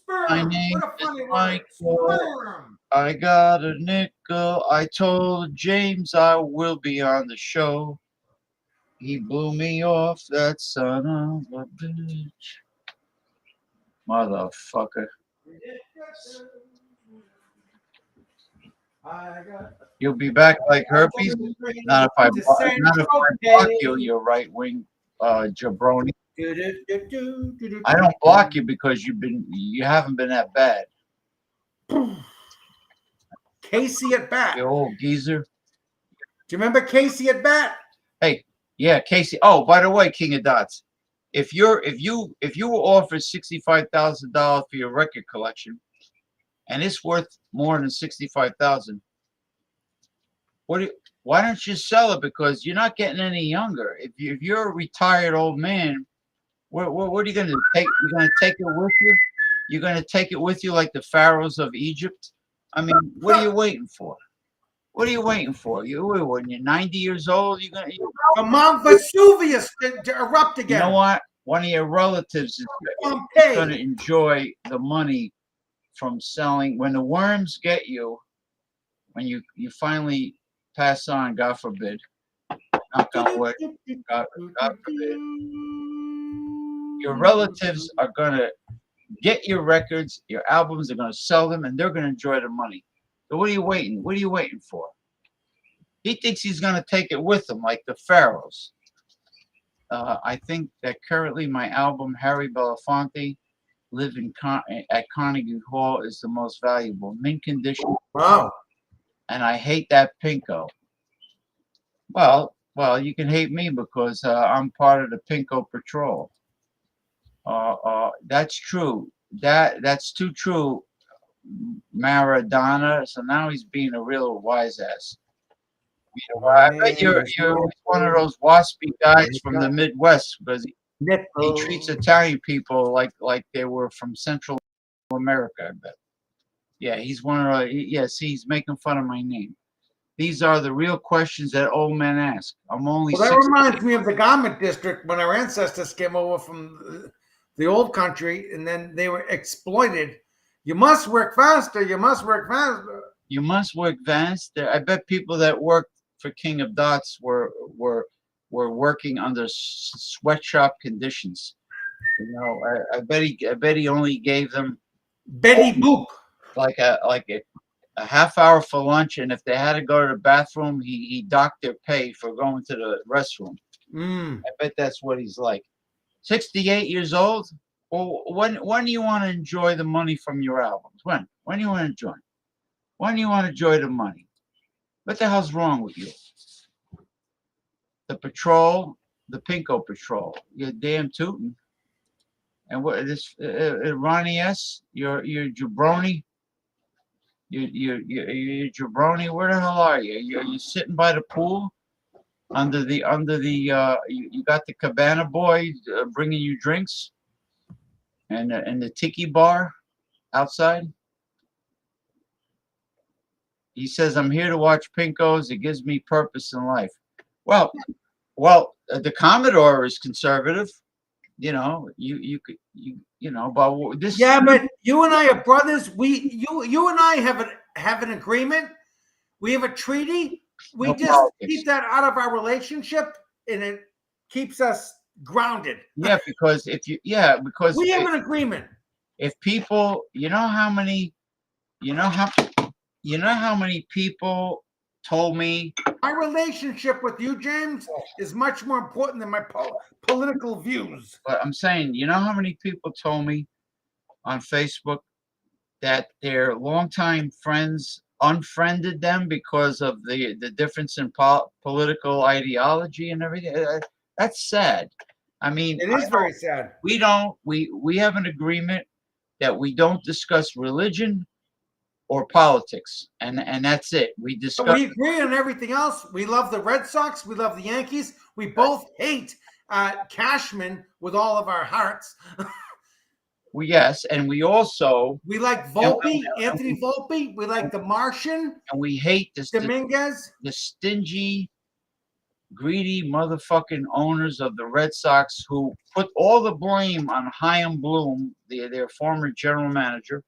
My sperm. name What a is funny word. Michael. Sperm. I got a nickel. I told James I will be on the show. He blew me off, that son of a bitch. Motherfucker. You'll be back like herpes? Not if I block you, you right wing jabroni. I don't block you because you haven't been that bad. Casey at bat. You old geezer. Do you remember Casey at bat? Hey, yeah, Casey. Oh, by the way, King of Dots. If you were offered $65,000 for your record collection, and it's worth more than 65,000, why don't you sell it? Because you're not getting any younger. If you're a retired old man, what are you going to do? You're going to take it with you? You're going to take it with you like the pharaohs of Egypt? I mean, what are you waiting for? What are you waiting for? When you're 90 years old, you're going to... For Mount Vesuvius to erupt again. You know what? One of your relatives is going to enjoy the money from selling. When the worms get you, when you finally pass on, God forbid, knock on wood, God forbid, your relatives are going to get your records, your albums, they're going to sell them, and they're going to enjoy the money. So what are you waiting? What are you waiting for? He thinks he's going to take it with him like the pharaohs. I think that currently my album, Harry Belafonte, Live at Carnegie Hall, is the most valuable. Mint condition. Wow. And I hate that Pinko. Well, you can hate me because I'm part of the Pinko Patrol. That's true. That's too true, Maradona. So now he's being a real wise ass. I bet you're one of those waspy guys from the Midwest because he treats Italian people like they were from Central America. I bet. Yeah, he's one of yes. He's making fun of my name. These are the real questions that old men ask. I'm only. Well, that reminds me of the Garment District when our ancestors came over from the old country, and then they were exploited. You must work faster. You must work faster. You must work faster. I bet people that worked for King of Dots were working under sweatshop conditions. You know, I bet he only gave them Betty Boop, like a half hour for lunch, and if they had to go to the bathroom, he docked their pay for going to the restroom. I bet that's what he's like. 68 years old. Well, when do you want to enjoy the money from your albums? When do you want to enjoy? When do you want to enjoy the money? What the hell's wrong with you? The patrol, the Pinko Patrol. You're damn tootin'. And what this Ronnie S? You're jabroni. You're jabroni. Where the hell are you? Are you sitting by the pool? You got the cabana boy bringing you drinks and the tiki bar outside. He says, I'm here to watch Pinkos. It gives me purpose in life. Well, the Commodore is conservative. You know, but this. Yeah, but you and I are brothers. You and I have an agreement. We have a treaty. We No just politics. keep that out of our relationship, and it keeps us grounded. Yeah, because because We have an agreement. if people, you know how many people told me My relationship with you, James, is much more important than my political views. but I'm saying, you know how many people told me on Facebook that their longtime friends unfriended them because of the difference in political ideology and everything. That's sad. I mean, It is very sad. we have an agreement that we don't discuss religion or politics, and that's it. We But discuss. we agree on everything else. We love the Red Sox. We love the Yankees. We both hate Cashman with all of our hearts. Yes, and we also We like Volpe, Anthony Volpe. We like the Martian, and we hate Dominguez. the stingy, greedy motherfucking owners of the Red Sox who put all the blame on Chaim Bloom, their former general manager.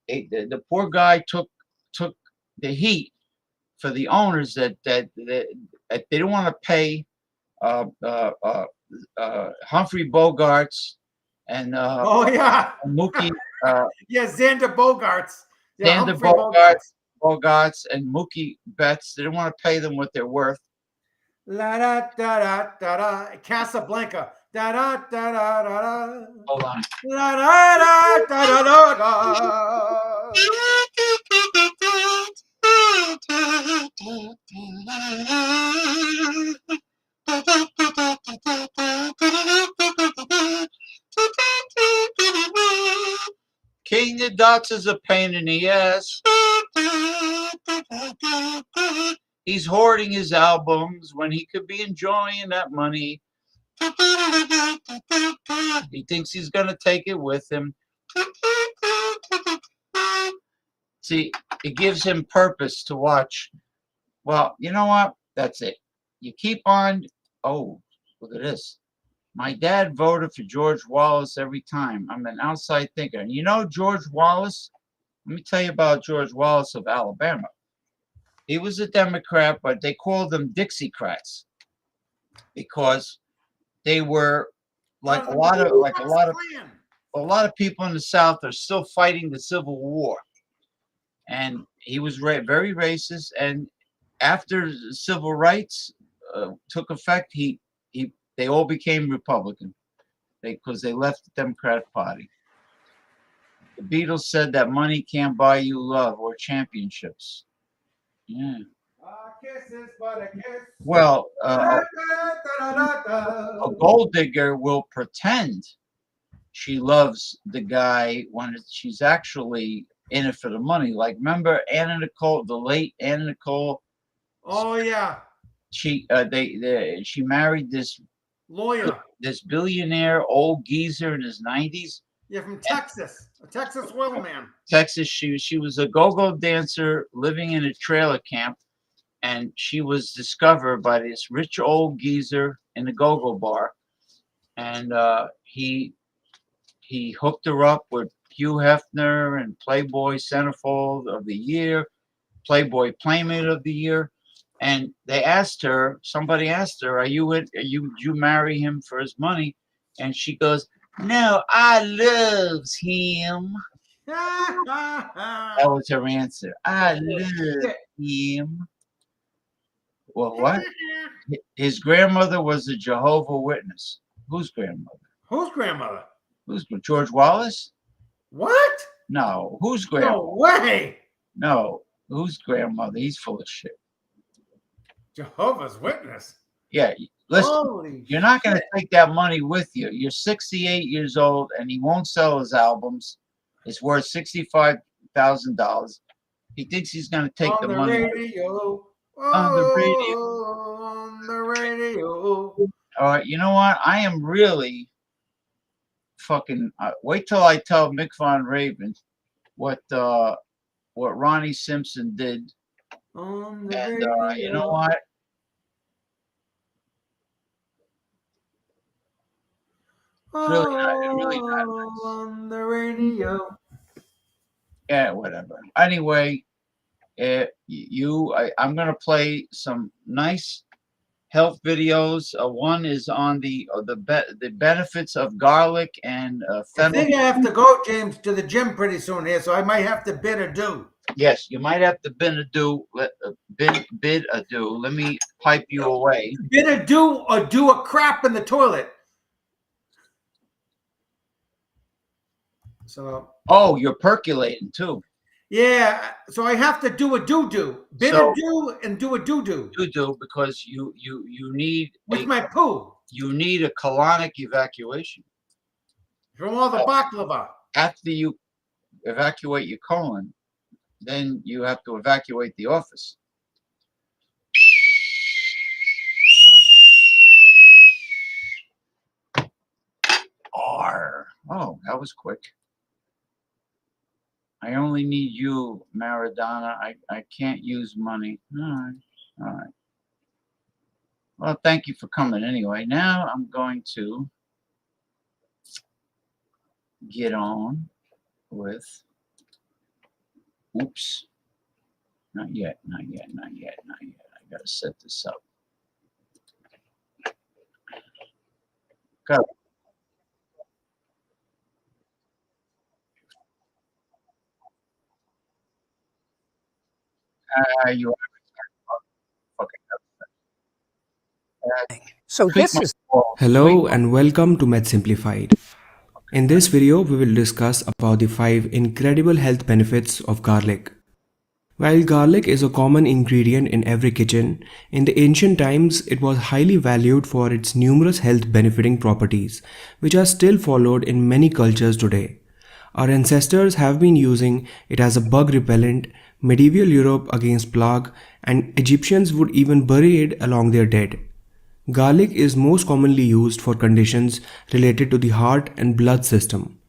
The poor guy took the heat for the owners that they didn't want to pay Humphrey Bogarts and Oh yeah, Mookie yeah, Xander Bogarts. Yeah, Xander Humphrey Bogarts. Bogarts and Mookie Betts. They didn't want to pay them what they're worth. La da da da da da. Casablanca. Da da da da da da. Hold on. La da da da da da da. King of Dots is a pain in the ass. He's hoarding his albums when he could be enjoying that money. He thinks he's going to take it with him. See, it gives him purpose to watch. Well, you know what? That's it. You keep on. Oh, look at this. My dad voted for George Wallace every time. I'm an outside thinker. And you know George Wallace? Let me tell you about George Wallace of Alabama. He was a Democrat, but they called them Dixiecrats because they were like a lot of people in the South are still fighting the Civil War. And he was very racist. And after civil rights took effect, they all became Republican because they left the Democratic Party. The Beatles said that money can't buy you love or championships. Yeah. Well, a gold digger will pretend she loves the guy when she's actually in it for the money. Like, remember Anna Nicole, the late Anna Nicole? Oh yeah. She married this lawyer, this billionaire old geezer in his 90s. Yeah, from Texas, a Texas oil man. Texas. She was a go-go dancer living in a trailer camp, and she was discovered by this rich old geezer in a go-go bar, and he hooked her up with Hugh Hefner and Playboy Centerfold of the Year, Playboy Playmate of the Year. And somebody asked her, would you marry him for his money? And she goes, no, I loves him. That was her answer. I love him. Well, what? His grandmother was a Jehovah's Witness. Whose grandmother? Whose grandmother? Who's George Wallace? What? No. Whose grandmother? No way. No. Whose grandmother? He's full of shit. Jehovah's Witness. Yeah. Listen, Holy you're not going to take that money with you. You're 68 years old, and he won't sell his albums. It's worth $65,000. He thinks he's going to take the money. Radio. on the radio. On the radio. All right, you know what? I am really fucking. Wait till I tell Mick Von Raven what Ronnie Simpson did, On the and you know radio. what? It's really not nice. On the radio. Yeah, whatever. Anyway, I'm gonna play some nice health videos. One is on the benefits of garlic and I fennel. think I have to go, James, to the gym pretty soon here, so I might have to bid adieu. Yes, you might have to bid adieu. Bid adieu. Let me pipe you away. Bid adieu or do a crap in the toilet. So. Oh, you're percolating too. Yeah, so I have to do a doo-doo. Bid So- adieu and do a doo-doo. Do because you need With my poo. you need a colonic evacuation. From all the baklava. After you evacuate your colon, then you have to evacuate the office. Oh, that was quick. I only need you, Maradona. I can't use money. All right. Well, thank you for coming anyway. Now I'm going to get on with, oops, not yet. I gotta set this up. Go. You So this is Hello and welcome to Med Simplified. In this video, we will discuss about the 5 incredible health benefits of garlic. While garlic is a common ingredient in every kitchen, in the ancient times it was highly valued for its numerous health benefiting properties, which are still followed in many cultures today. Our ancestors have been using it as a bug repellent, medieval Europe against plague, and Egyptians would even bury it along their dead. Garlic is most commonly used for conditions related to the heart and blood system.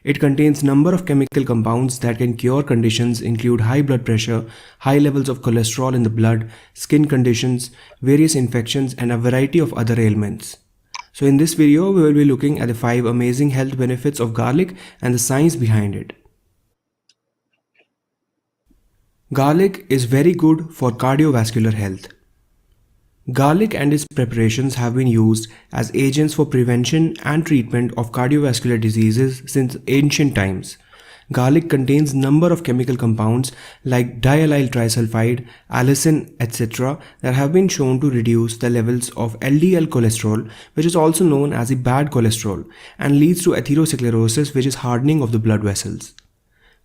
It contains number of chemical compounds that can cure conditions include high blood pressure, high levels of cholesterol in the blood, skin conditions, various infections, and a variety of other ailments. So in this video, we will be looking at the 5 amazing health benefits of garlic and the science behind it. Garlic is very good for cardiovascular health. Garlic and its preparations have been used as agents for prevention and treatment of cardiovascular diseases since ancient times. Garlic contains number of chemical compounds like diallyl trisulfide, allicin, etc. that have been shown to reduce the levels of LDL cholesterol, which is also known as the bad cholesterol, and leads to atherosclerosis, which is hardening of the blood vessels.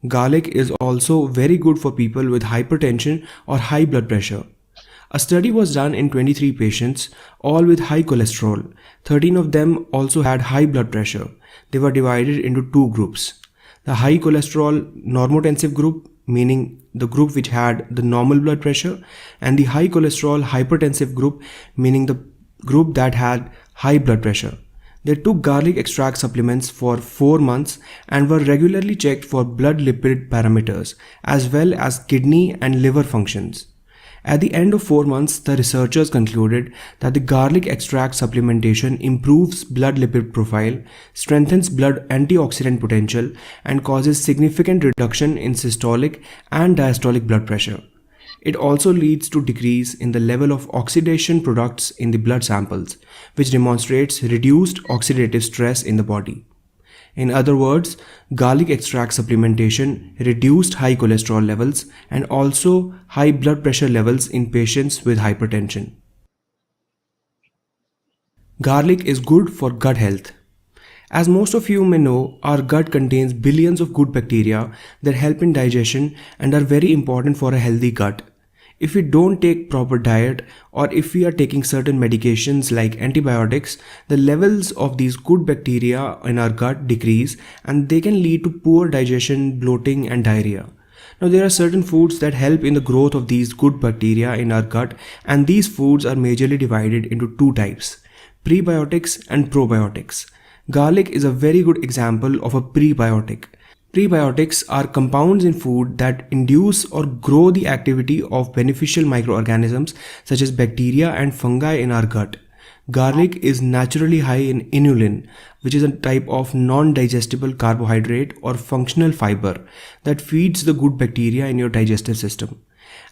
Garlic is also very good for people with hypertension or high blood pressure. A study was done in 23 patients, all with high cholesterol. 13 of them also had high blood pressure. They were divided into 2 groups. The high cholesterol normotensive group, meaning the group which had the normal blood pressure, and the high cholesterol hypertensive group, meaning the group that had high blood pressure. They took garlic extract supplements for 4 months and were regularly checked for blood lipid parameters as well as kidney and liver functions. At the end of 4 months, the researchers concluded that the garlic extract supplementation improves blood lipid profile, strengthens blood antioxidant potential, and causes significant reduction in systolic and diastolic blood pressure. It also leads to decrease in the level of oxidation products in the blood samples, which demonstrates reduced oxidative stress in the body. In other words, garlic extract supplementation reduced high cholesterol levels and also high blood pressure levels in patients with hypertension. Garlic is good for gut health. As most of you may know, our gut contains billions of good bacteria that help in digestion and are very important for a healthy gut. If we don't take proper diet or if we are taking certain medications like antibiotics, the levels of these good bacteria in our gut decrease and they can lead to poor digestion, bloating and diarrhea. Now, there are certain foods that help in the growth of these good bacteria in our gut, and these foods are majorly divided into two types: prebiotics and probiotics. Garlic is a very good example of a prebiotic. Prebiotics are compounds in food that induce or grow the activity of beneficial microorganisms such as bacteria and fungi in our gut. Garlic is naturally high in inulin, which is a type of non-digestible carbohydrate or functional fiber that feeds the good bacteria in your digestive system.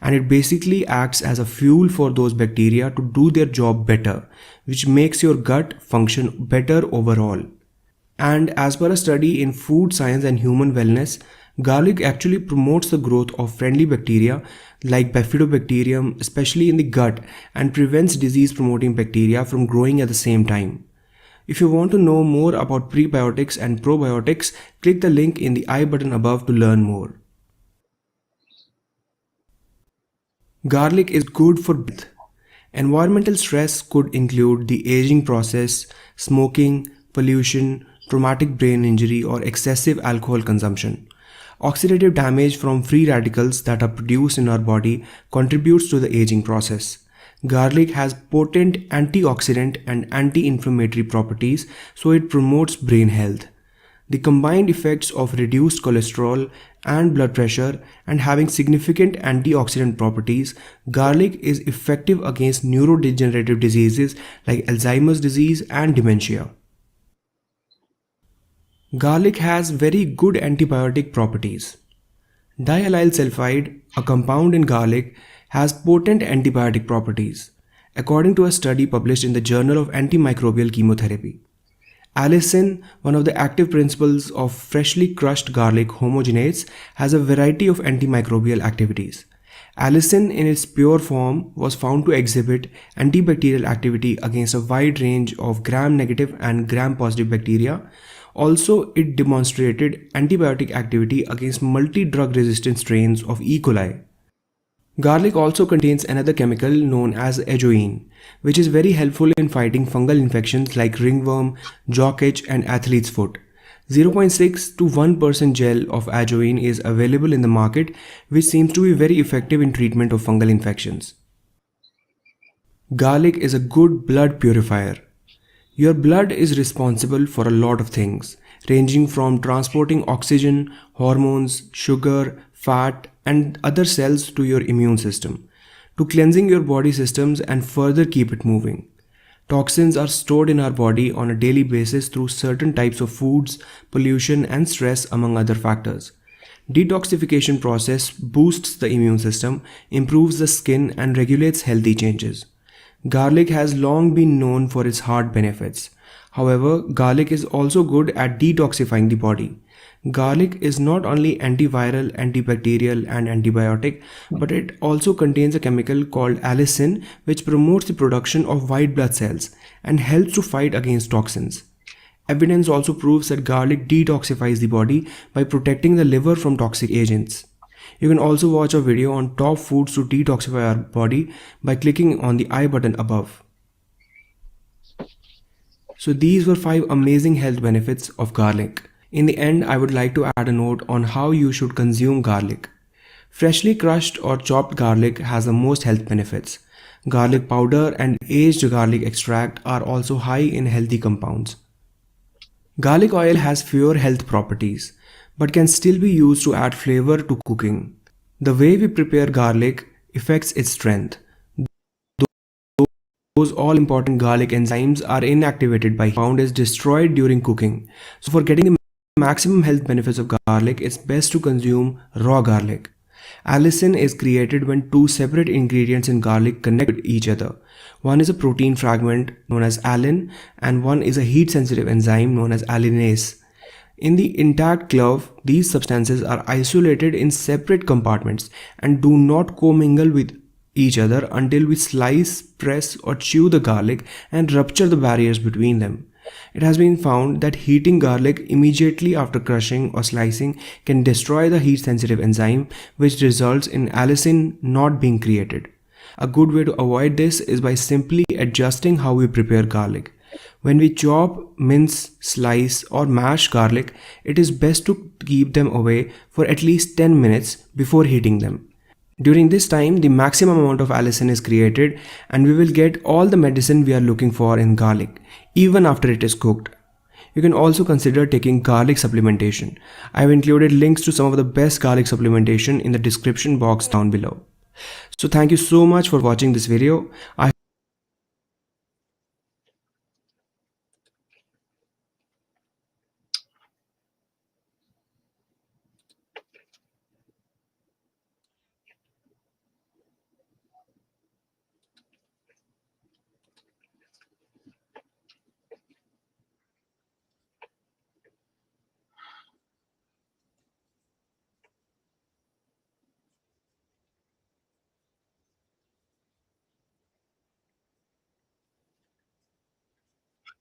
And it basically acts as a fuel for those bacteria to do their job better, which makes your gut function better overall. And as per a study in food science and human wellness, garlic actually promotes the growth of friendly bacteria like bifidobacterium, especially in the gut, and prevents disease promoting bacteria from growing at the same time. If you want to know more about prebiotics and probiotics, click the link in the I button above to learn more. Garlic is good for health. Environmental stress could include the aging process, smoking, pollution, traumatic brain injury, or excessive alcohol consumption. Oxidative damage from free radicals that are produced in our body contributes to the aging process. Garlic has potent antioxidant and anti-inflammatory properties, so it promotes brain health. The combined effects of reduced cholesterol and blood pressure and having significant antioxidant properties, garlic is effective against neurodegenerative diseases like Alzheimer's disease and dementia. Garlic has very good antibiotic properties. Diallyl sulfide, a compound in garlic, has potent antibiotic properties, according to a study published in the Journal of Antimicrobial Chemotherapy. Allicin, one of the active principles of freshly crushed garlic homogenates, has a variety of antimicrobial activities. Allicin in its pure form was found to exhibit antibacterial activity against a wide range of gram-negative and gram-positive bacteria. Also, it demonstrated antibiotic activity against multi-drug resistant strains of E. coli. Garlic also contains another chemical known as ajoine, which is very helpful in fighting fungal infections like ringworm, jock itch, and athlete's foot. 0.6 to 1% gel of ajoine is available in the market, which seems to be very effective in treatment of fungal infections. Garlic is a good blood purifier. Your blood is responsible for a lot of things, ranging from transporting oxygen, hormones, sugar, fat, and other cells to your immune system, to cleansing your body systems and further keep it moving. Toxins are stored in our body on a daily basis through certain types of foods, pollution, and stress, among other factors. Detoxification process boosts the immune system, improves the skin, and regulates healthy changes. Garlic has long been known for its heart benefits. However, garlic is also good at detoxifying the body. Garlic is not only antiviral, antibacterial, and antibiotic, but it also contains a chemical called allicin, which promotes the production of white blood cells and helps to fight against toxins. Evidence also proves that garlic detoxifies the body by protecting the liver from toxic agents. You can also watch a video on top foods to detoxify our body by clicking on the I button above. So these were 5 amazing health benefits of garlic. In the end, I would like to add a note on how you should consume garlic. Freshly crushed or chopped garlic has the most health benefits. Garlic powder and aged garlic extract are also high in healthy compounds. Garlic oil has fewer health properties, but can still be used to add flavor to cooking. The way we prepare garlic affects its strength. Those all-important garlic enzymes are inactivated by compound is destroyed during cooking. So for getting the maximum health benefits of garlic, it's best to consume raw garlic. Allicin is created when 2 separate ingredients in garlic connect with each other. One is a protein fragment known as allin, and one is a heat-sensitive enzyme known as allinase. In the intact clove, these substances are isolated in separate compartments and do not commingle with each other until we slice, press, or chew the garlic and rupture the barriers between them. It has been found that heating garlic immediately after crushing or slicing can destroy the heat-sensitive enzyme, which results in allicin not being created. A good way to avoid this is by simply adjusting how we prepare garlic. When we chop, mince, slice, or mash garlic, it is best to keep them away for at least 10 minutes before heating them. During this time, the maximum amount of allicin is created and we will get all the medicine we are looking for in garlic, even after it is cooked. You can also consider taking garlic supplementation. I have included links to some of the best garlic supplementation in the description box down below. So thank you so much for watching this video.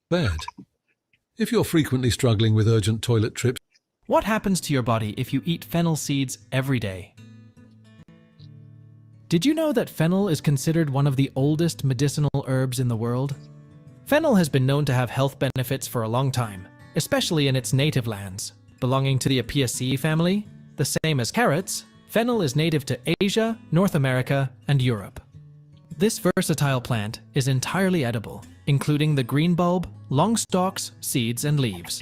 Bad. If you're frequently struggling with urgent toilet trips, What happens to your body if you eat fennel seeds every day? Did you know that fennel is considered one of the oldest medicinal herbs in the world? Fennel has been known to have health benefits for a long time, especially in its native lands. Belonging to the Apiaceae family, the same as carrots, fennel is native to Asia, North America, and Europe. This versatile plant is entirely edible, including the green bulb, long stalks, seeds, and leaves.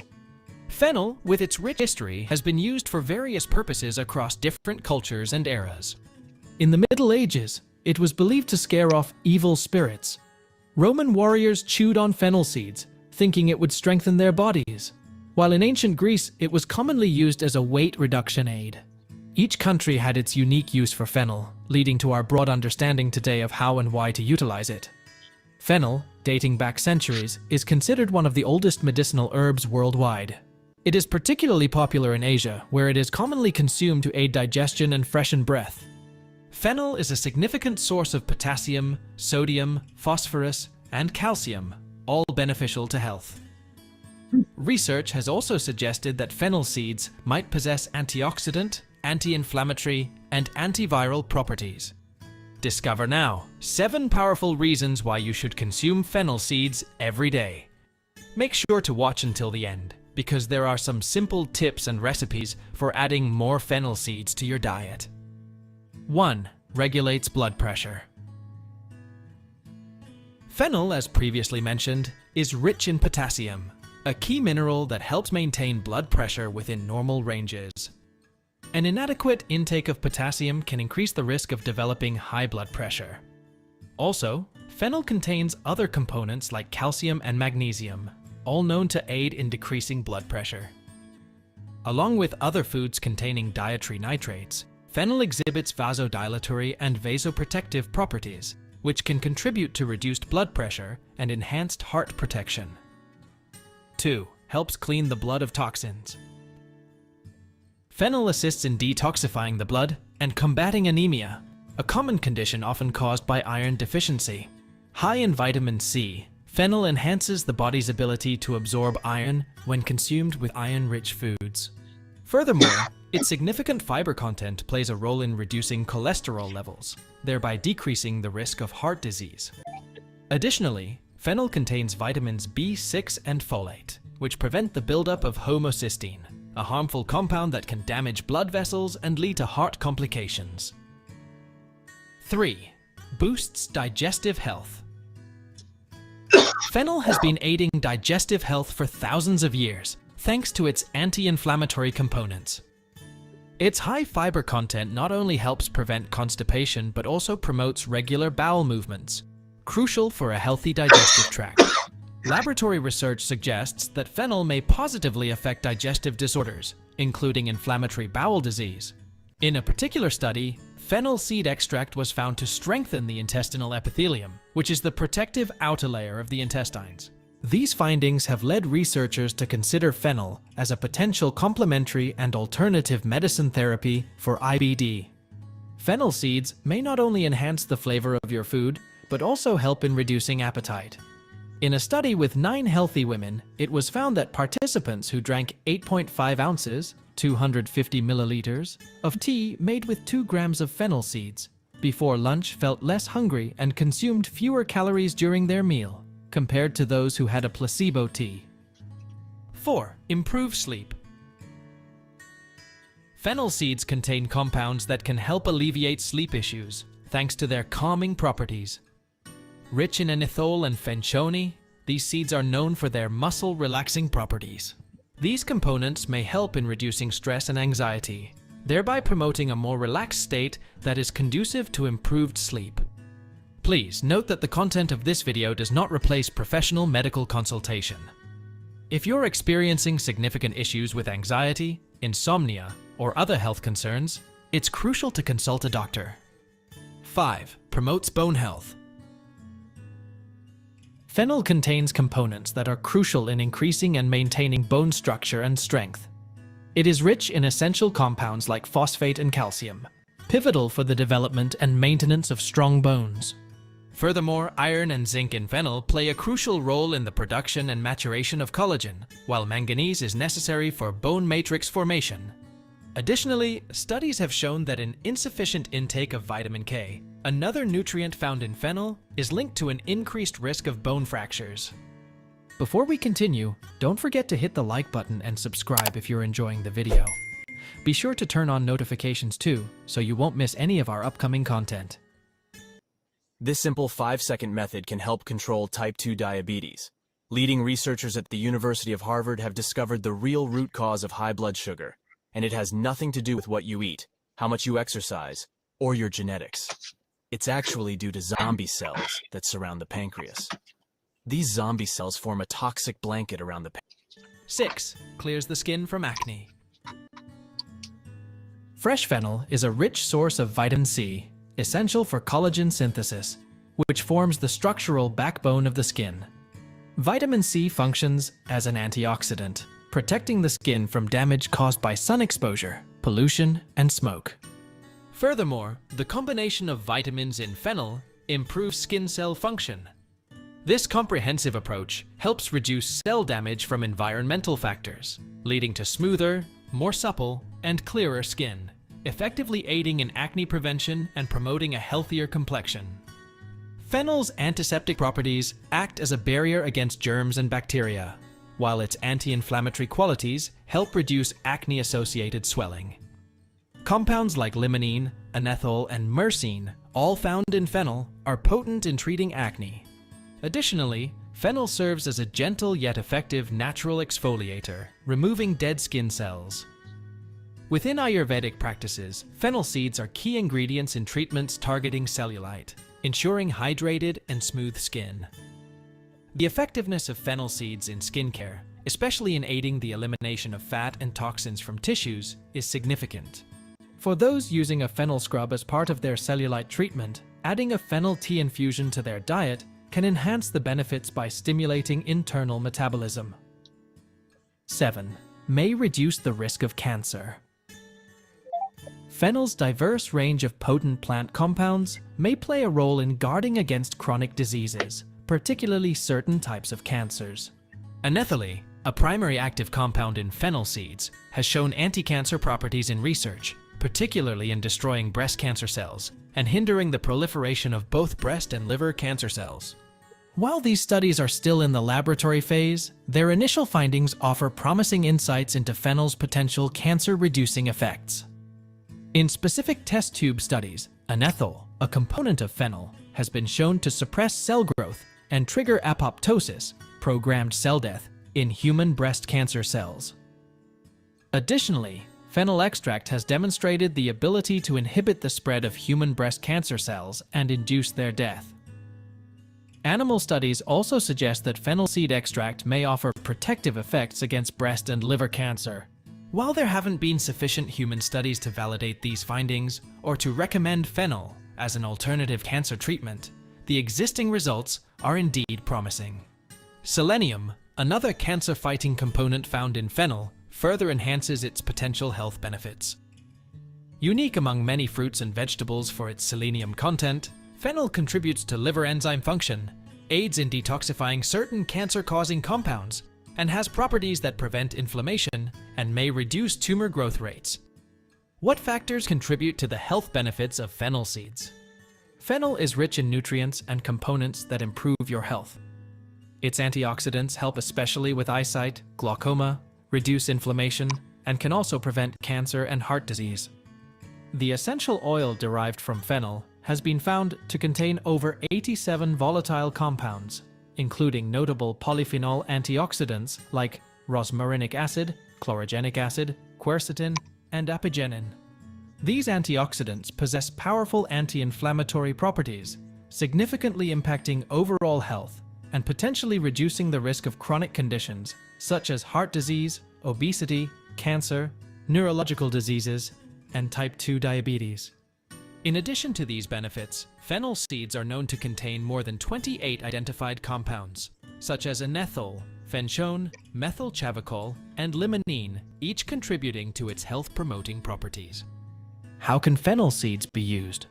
Fennel, with its rich history, has been used for various purposes across different cultures and eras. In the Middle Ages, it was believed to scare off evil spirits. Roman warriors chewed on fennel seeds, thinking it would strengthen their bodies, while in ancient Greece it was commonly used as a weight reduction aid. Each country had its unique use for fennel, leading to our broad understanding today of how and why to utilize it. Fennel, dating back centuries, is considered one of the oldest medicinal herbs worldwide. It is particularly popular in Asia, where it is commonly consumed to aid digestion and freshen breath. Fennel is a significant source of potassium, sodium, phosphorus, and calcium, all beneficial to health. Research has also suggested that fennel seeds might possess antioxidant, anti-inflammatory, and antiviral properties. Discover now 7 powerful reasons why you should consume fennel seeds every day. Make sure to watch until the end, because there are some simple tips and recipes for adding more fennel seeds to your diet. 1. Regulates blood pressure. Fennel, as previously mentioned, is rich in potassium, a key mineral that helps maintain blood pressure within normal ranges. An inadequate intake of potassium can increase the risk of developing high blood pressure. Also, fennel contains other components like calcium and magnesium, all known to aid in decreasing blood pressure. Along with other foods containing dietary nitrates, fennel exhibits vasodilatory and vasoprotective properties, which can contribute to reduced blood pressure and enhanced heart protection. 2. Helps clean the blood of toxins. Fennel assists in detoxifying the blood and combating anemia, a common condition often caused by iron deficiency. High in vitamin C, fennel enhances the body's ability to absorb iron when consumed with iron-rich foods. Furthermore, its significant fiber content plays a role in reducing cholesterol levels, thereby decreasing the risk of heart disease. Additionally, fennel contains vitamins B6 and folate, which prevent the buildup of homocysteine, a harmful compound that can damage blood vessels and lead to heart complications. 3. Boosts digestive health. Fennel has been aiding digestive health for thousands of years, thanks to its anti-inflammatory components. Its high fiber content not only helps prevent constipation but also promotes regular bowel movements, crucial for a healthy digestive tract. Laboratory research suggests that fennel may positively affect digestive disorders, including inflammatory bowel disease. In a particular study, fennel seed extract was found to strengthen the intestinal epithelium, which is the protective outer layer of the intestines. These findings have led researchers to consider fennel as a potential complementary and alternative medicine therapy for IBD. Fennel seeds may not only enhance the flavor of your food, but also help in reducing appetite. In a study with 9 healthy women, it was found that participants who drank 8.5 ounces, 250 milliliters, of tea made with 2 grams of fennel seeds before lunch felt less hungry and consumed fewer calories during their meal, compared to those who had a placebo tea. 4. Improve sleep. Fennel seeds contain compounds that can help alleviate sleep issues, thanks to their calming properties. Rich in enithole and fenchone, these seeds are known for their muscle-relaxing properties. These components may help in reducing stress and anxiety, thereby promoting a more relaxed state that is conducive to improved sleep. Please note that the content of this video does not replace professional medical consultation. If you're experiencing significant issues with anxiety, insomnia, or other health concerns, it's crucial to consult a doctor. 5. Promotes bone health. Fennel contains components that are crucial in increasing and maintaining bone structure and strength. It is rich in essential compounds like phosphate and calcium, pivotal for the development and maintenance of strong bones. Furthermore, iron and zinc in fennel play a crucial role in the production and maturation of collagen, while manganese is necessary for bone matrix formation. Additionally, studies have shown that an insufficient intake of vitamin K, another nutrient found in fennel, is linked to an increased risk of bone fractures. Before we continue, don't forget to hit the like button and subscribe if you're enjoying the video. Be sure to turn on notifications too, so you won't miss any of our upcoming content. This simple 5-second method can help control type 2 diabetes. Leading researchers at the University of Harvard have discovered the real root cause of high blood sugar, and it has nothing to do with what you eat, how much you exercise, or your genetics. It's actually due to zombie cells that surround the pancreas. These zombie cells form a toxic blanket around the pancreas. 6. Clears the skin from acne. Fresh fennel is a rich source of vitamin C, essential for collagen synthesis, which forms the structural backbone of the skin. Vitamin C functions as an antioxidant, protecting the skin from damage caused by sun exposure, pollution, and smoke. Furthermore, the combination of vitamins in fennel improves skin cell function. This comprehensive approach helps reduce cell damage from environmental factors, leading to smoother, more supple, and clearer skin, effectively aiding in acne prevention and promoting a healthier complexion. Fennel's antiseptic properties act as a barrier against germs and bacteria, while its anti-inflammatory qualities help reduce acne-associated swelling. Compounds like limonene, enethol, and myrcene, all found in fennel, are potent in treating acne. Additionally, fennel serves as a gentle yet effective natural exfoliator, removing dead skin cells. Within Ayurvedic practices, fennel seeds are key ingredients in treatments targeting cellulite, ensuring hydrated and smooth skin. The effectiveness of fennel seeds in skincare, especially in aiding the elimination of fat and toxins from tissues, is significant. For those using a fennel scrub as part of their cellulite treatment, adding a fennel tea infusion to their diet can enhance the benefits by stimulating internal metabolism. 7. May reduce the risk of cancer. Fennel's diverse range of potent plant compounds may play a role in guarding against chronic diseases, particularly certain types of cancers. Anethole, a primary active compound in fennel seeds, has shown anti-cancer properties in research, particularly in destroying breast cancer cells and hindering the proliferation of both breast and liver cancer cells. While these studies are still in the laboratory phase, their initial findings offer promising insights into fennel's potential cancer-reducing effects. In specific test tube studies, enethole, a component of fennel, has been shown to suppress cell growth and trigger apoptosis, programmed cell death, in human breast cancer cells. Additionally, fennel extract has demonstrated the ability to inhibit the spread of human breast cancer cells and induce their death. Animal studies also suggest that fennel seed extract may offer protective effects against breast and liver cancer. While there haven't been sufficient human studies to validate these findings or to recommend fennel as an alternative cancer treatment, the existing results are indeed promising. Selenium, another cancer-fighting component found in fennel, further enhances its potential health benefits. Unique among many fruits and vegetables for its selenium content, fennel contributes to liver enzyme function, aids in detoxifying certain cancer-causing compounds, and has properties that prevent inflammation and may reduce tumor growth rates. What factors contribute to the health benefits of fennel seeds? Fennel is rich in nutrients and components that improve your health. Its antioxidants help especially with eyesight, glaucoma, reduce inflammation, and can also prevent cancer and heart disease. The essential oil derived from fennel has been found to contain over 87 volatile compounds, including notable polyphenol antioxidants like rosmarinic acid, chlorogenic acid, quercetin, and apigenin. These antioxidants possess powerful anti-inflammatory properties, significantly impacting overall health and potentially reducing the risk of chronic conditions such as heart disease, obesity, cancer, neurological diseases, and type 2 diabetes. In addition to these benefits, fennel seeds are known to contain more than 28 identified compounds, such as anethole, fenchone, methylchavicol, and limonene, each contributing to its health-promoting properties. How can fennel seeds be used?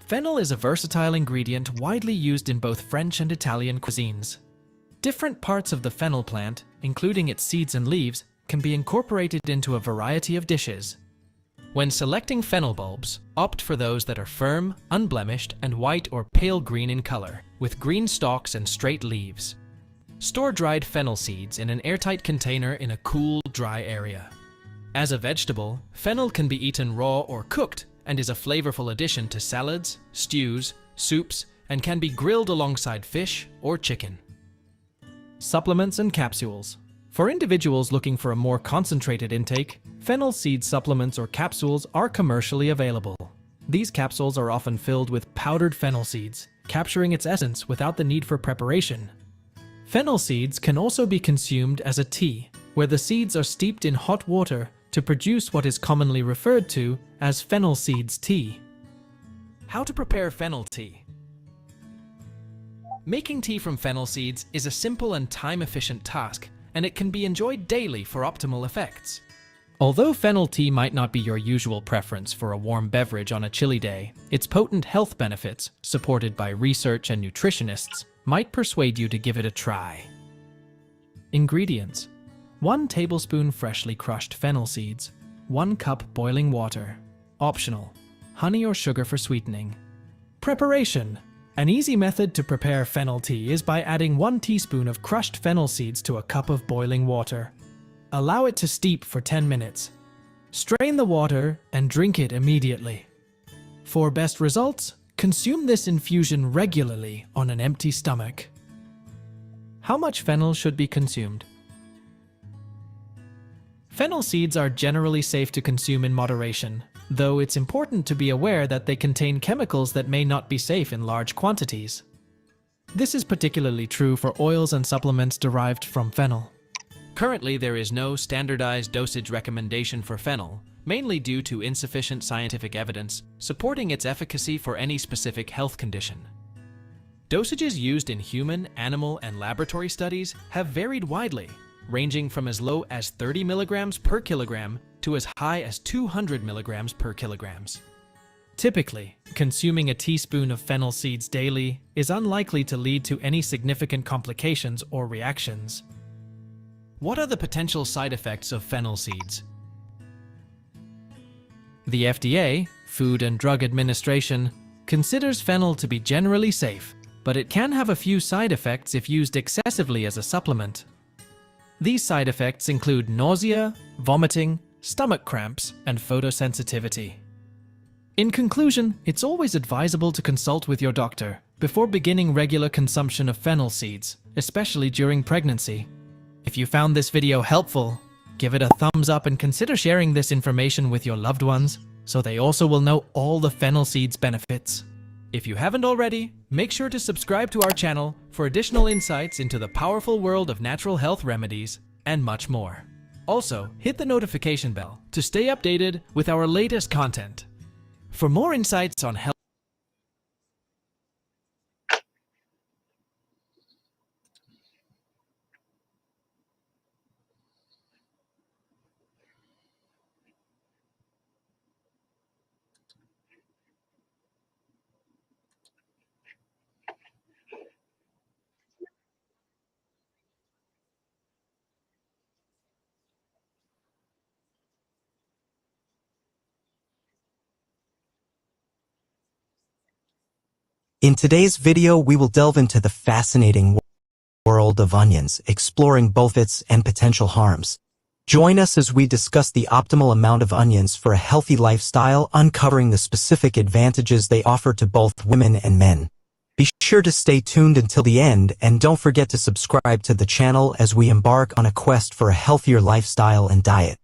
Fennel is a versatile ingredient widely used in both French and Italian cuisines. Different parts of the fennel plant, including its seeds and leaves, can be incorporated into a variety of dishes. When selecting fennel bulbs, opt for those that are firm, unblemished, and white or pale green in color, with green stalks and straight leaves. Store dried fennel seeds in an airtight container in a cool, dry area. As a vegetable, fennel can be eaten raw or cooked and is a flavorful addition to salads, stews, soups, and can be grilled alongside fish or chicken. Supplements and capsules. For individuals looking for a more concentrated intake, fennel seed supplements or capsules are commercially available. These capsules are often filled with powdered fennel seeds, capturing its essence without the need for preparation. Fennel seeds can also be consumed as a tea, where the seeds are steeped in hot water to produce what is commonly referred to as fennel seeds tea. How to prepare fennel tea? Making tea from fennel seeds is a simple and time-efficient task, and it can be enjoyed daily for optimal effects. Although fennel tea might not be your usual preference for a warm beverage on a chilly day, its potent health benefits, supported by research and nutritionists, might persuade you to give it a try. Ingredients: 1 tablespoon freshly crushed fennel seeds, 1 cup boiling water. Optional: honey or sugar for sweetening. Preparation: an easy method to prepare fennel tea is by adding 1 teaspoon of crushed fennel seeds to a cup of boiling water. Allow it to steep for 10 minutes. Strain the water and drink it immediately. For best results, consume this infusion regularly on an empty stomach. How much fennel should be consumed? Fennel seeds are generally safe to consume in moderation, though it's important to be aware that they contain chemicals that may not be safe in large quantities. This is particularly true for oils and supplements derived from fennel. Currently, there is no standardized dosage recommendation for fennel, mainly due to insufficient scientific evidence supporting its efficacy for any specific health condition. Dosages used in human, animal, and laboratory studies have varied widely, ranging from as low as 30 milligrams per kilogram to as high as 200 milligrams per kilogram. Typically, consuming a teaspoon of fennel seeds daily is unlikely to lead to any significant complications or reactions. What are the potential side effects of fennel seeds? The FDA, Food and Drug Administration, considers fennel to be generally safe, but it can have a few side effects if used excessively as a supplement. These side effects include nausea, vomiting, stomach cramps, and photosensitivity. In conclusion, it's always advisable to consult with your doctor before beginning regular consumption of fennel seeds, especially during pregnancy. If you found this video helpful, give it a thumbs up and consider sharing this information with your loved ones so they also will know all the fennel seeds benefits. If you haven't already, make sure to subscribe to our channel for additional insights into the powerful world of natural health remedies and much more. Also, hit the notification bell to stay updated with our latest content. For more insights on health, In today's video, we will delve into the fascinating world of onions, exploring both its and potential harms. Join us as we discuss the optimal amount of onions for a healthy lifestyle, uncovering the specific advantages they offer to both women and men. Be sure to stay tuned until the end, and don't forget to subscribe to the channel as we embark on a quest for a healthier lifestyle and diet.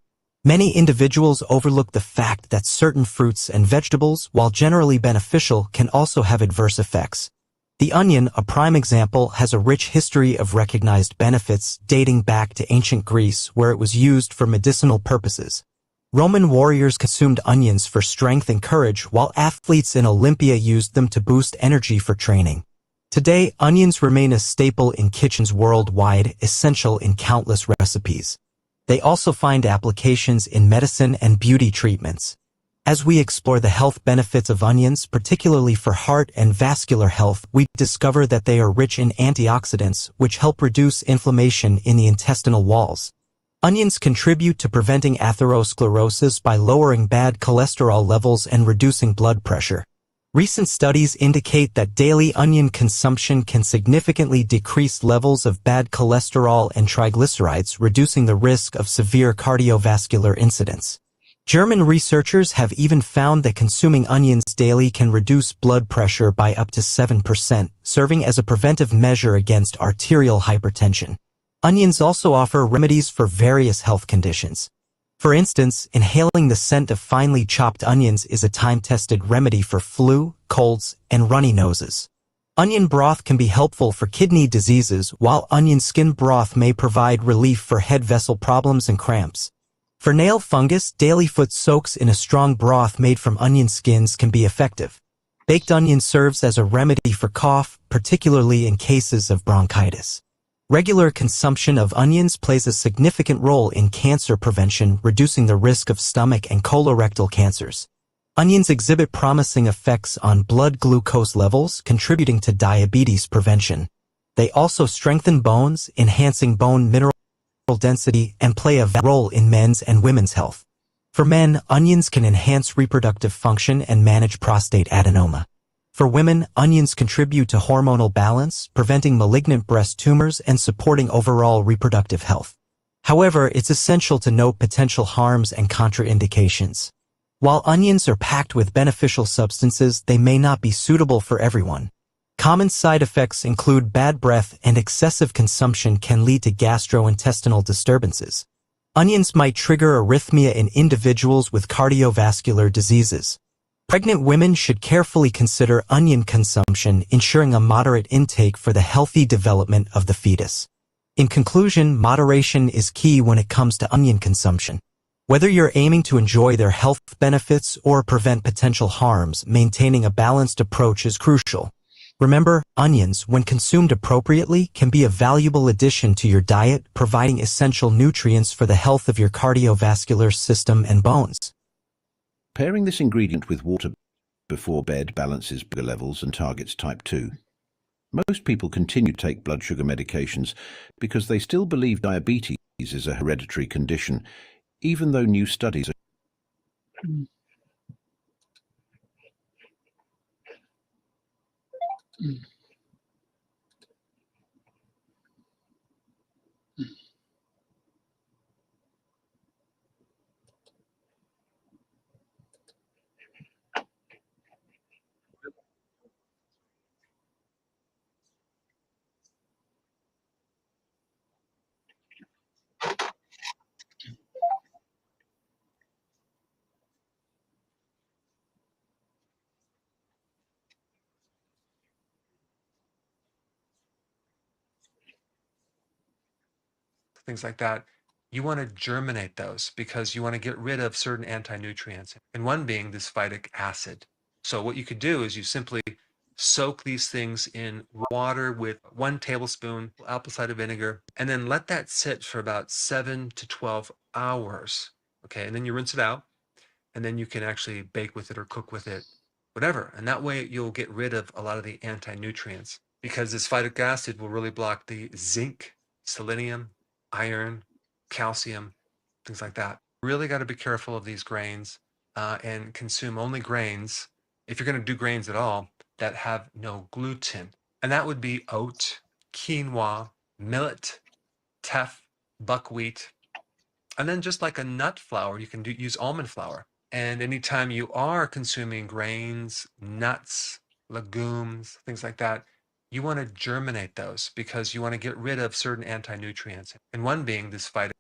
Many individuals overlook the fact that certain fruits and vegetables, while generally beneficial, can also have adverse effects. The onion, a prime example, has a rich history of recognized benefits dating back to ancient Greece, where it was used for medicinal purposes. Roman warriors consumed onions for strength and courage, while athletes in Olympia used them to boost energy for training. Today, onions remain a staple in kitchens worldwide, essential in countless recipes. They also find applications in medicine and beauty treatments. As we explore the health benefits of onions, particularly for heart and vascular health, we discover that they are rich in antioxidants, which help reduce inflammation in the intestinal walls. Onions contribute to preventing atherosclerosis by lowering bad cholesterol levels and reducing blood pressure. Recent studies indicate that daily onion consumption can significantly decrease levels of bad cholesterol and triglycerides, reducing the risk of severe cardiovascular incidents. German researchers have even found that consuming onions daily can reduce blood pressure by up to 7%, serving as a preventive measure against arterial hypertension. Onions also offer remedies for various health conditions. For instance, inhaling the scent of finely chopped onions is a time-tested remedy for flu, colds, and runny noses. Onion broth can be helpful for kidney diseases, while onion skin broth may provide relief for head vessel problems and cramps. For nail fungus, daily foot soaks in a strong broth made from onion skins can be effective. Baked onion serves as a remedy for cough, particularly in cases of bronchitis. Regular consumption of onions plays a significant role in cancer prevention, reducing the risk of stomach and colorectal cancers. Onions exhibit promising effects on blood glucose levels, contributing to diabetes prevention. They also strengthen bones, enhancing bone mineral density, and play a role in men's and women's health. For men, onions can enhance reproductive function and manage prostate adenoma. For women, onions contribute to hormonal balance, preventing malignant breast tumors and supporting overall reproductive health. However, it's essential to note potential harms and contraindications. While onions are packed with beneficial substances, they may not be suitable for everyone. Common side effects include bad breath, and excessive consumption can lead to gastrointestinal disturbances. Onions might trigger arrhythmia in individuals with cardiovascular diseases. Pregnant women should carefully consider onion consumption, ensuring a moderate intake for the healthy development of the fetus. In conclusion, moderation is key when it comes to onion consumption. Whether you're aiming to enjoy their health benefits or prevent potential harms, maintaining a balanced approach is crucial. Remember, onions, when consumed appropriately, can be a valuable addition to your diet, providing essential nutrients for the health of your cardiovascular system and bones. Pairing this ingredient with water before bed balances sugar levels and targets type 2. Most people continue to take blood sugar medications because they still believe diabetes is a hereditary condition, even though new studies are things like that, you want to germinate those because you want to get rid of certain anti-nutrients, and one being this phytic acid. So what you could do is you simply soak these things in water with 1 tablespoon apple cider vinegar, and then let that sit for about 7 to 12 hours. Okay, and then you rinse it out, and then you can actually bake with it or cook with it, whatever. And that way you'll get rid of a lot of the anti-nutrients, because this phytic acid will really block the zinc, selenium, iron, calcium, things like that. Really got to be careful of these grains and consume only grains. If you're going to do grains at all, that have no gluten. And that would be oat, quinoa, millet, teff, buckwheat, and then just like a nut flour, you can use almond flour. And anytime you are consuming grains, nuts, legumes, things like that, you want to germinate those because you want to get rid of certain anti-nutrients. And one being this phytic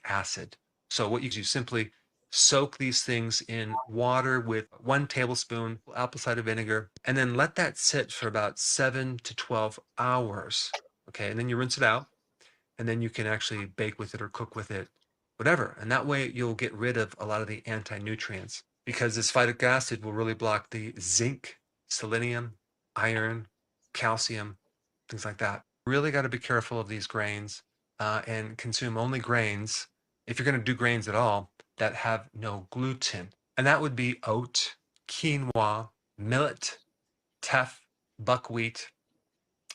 acid. So what you simply soak these things in water with 1 tablespoon apple cider vinegar, and then let that sit for about 7 to 12 hours. Okay, and then you rinse it out, and then you can actually bake with it or cook with it, whatever. And that way you'll get rid of a lot of the anti-nutrients because this phytic acid will really block the zinc, selenium, iron, calcium, things like that. Really got to be careful of these grains and consume only grains, if you're going to do grains at all, that have no gluten. And that would be oat, quinoa, millet, teff, buckwheat,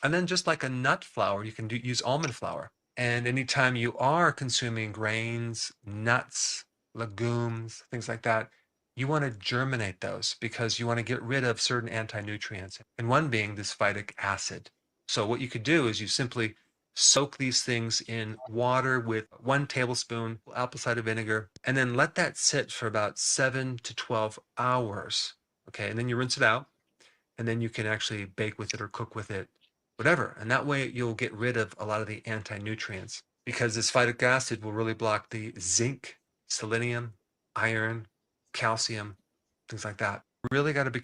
and then just like a nut flour, you can use almond flour. And anytime you are consuming grains, nuts, legumes, things like that, you want to germinate those because you want to get rid of certain anti-nutrients, and one being this phytic acid. So what you could do is you simply soak these things in water with 1 tablespoon apple cider vinegar, and then let that sit for about 7 to 12 hours. Okay, and then you rinse it out, and then you can actually bake with it or cook with it, whatever. And that way you'll get rid of a lot of the anti-nutrients because this phytic acid will really block the zinc, selenium, iron, calcium, things like that. Really got to be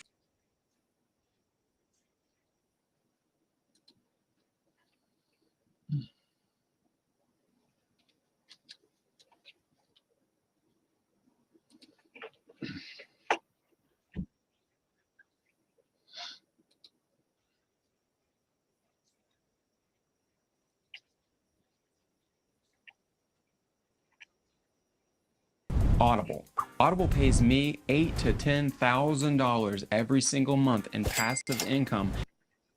Audible. Audible pays me $8,000 to $10,000 every single month in passive income.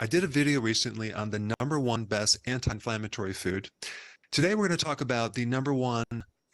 I did a video recently on the #1 best anti-inflammatory food. Today we're going to talk about the #1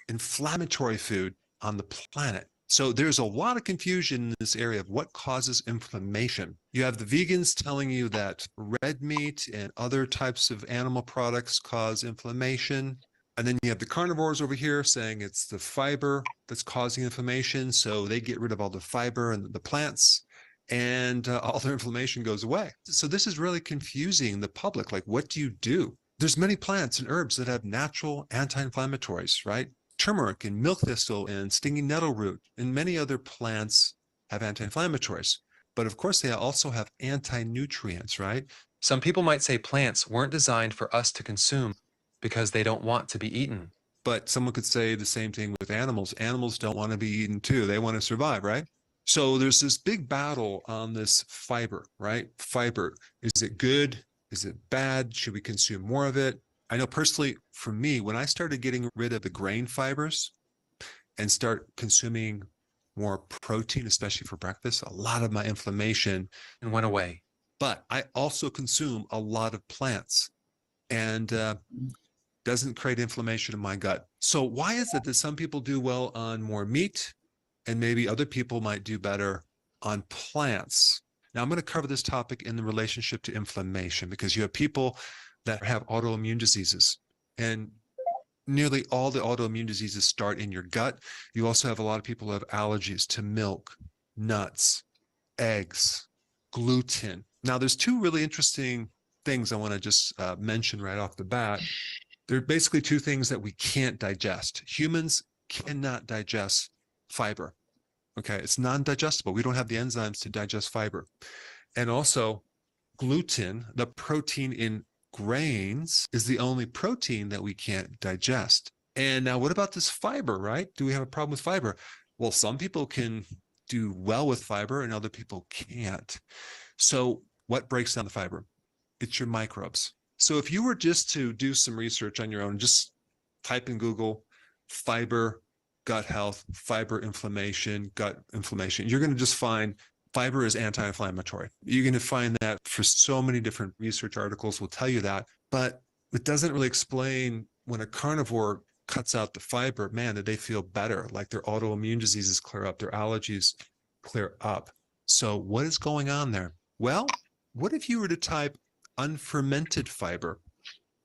inflammatory food on the planet. So there's a lot of confusion in this area of what causes inflammation. You have the vegans telling you that red meat and other types of animal products cause inflammation. And then you have the carnivores over here saying it's the fiber that's causing inflammation. So they get rid of all the fiber and the plants, and all their inflammation goes away. So this is really confusing the public. Like, what do you do? There's many plants and herbs that have natural anti-inflammatories, right? Turmeric and milk thistle and stinging nettle root and many other plants have anti-inflammatories. But of course, they also have anti-nutrients, right? Some people might say plants weren't designed for us to consume because they don't want to be eaten. But someone could say the same thing with animals. Animals don't want to be eaten too. They want to survive, right? So there's this big battle on this fiber, right? Fiber. Is it good? Is it bad? Should we consume more of it? I know personally, for me, when I started getting rid of the grain fibers and start consuming more protein, especially for breakfast, a lot of my inflammation And went away. But I also consume a lot of plants, and doesn't create inflammation in my gut. So why is it that some people do well on more meat and maybe other people might do better on plants? Now I'm going to cover this topic in the relationship to inflammation because you have people that have autoimmune diseases, and nearly all the autoimmune diseases start in your gut. You also have a lot of people who have allergies to milk, nuts, eggs, gluten. Now there's two really interesting things I want to just mention right off the bat. There are basically two things that we can't digest. Humans cannot digest fiber. Okay, it's non-digestible. We don't have the enzymes to digest fiber. And also gluten, the protein in grains, is the only protein that we can't digest. And now what about this fiber, right? Do we have a problem with fiber? Well, some people can do well with fiber and other people can't. So what breaks down the fiber? It's your microbes. So if you were just to do some research on your own, just type in Google fiber, gut health, fiber inflammation, gut inflammation, you're going to just find fiber is anti-inflammatory. You're going to find that for so many different research articles will tell you that, but it doesn't really explain when a carnivore cuts out the fiber, man, that they feel better, like their autoimmune diseases clear up, their allergies clear up. So what is going on there? Well, what if you were to type unfermented fiber?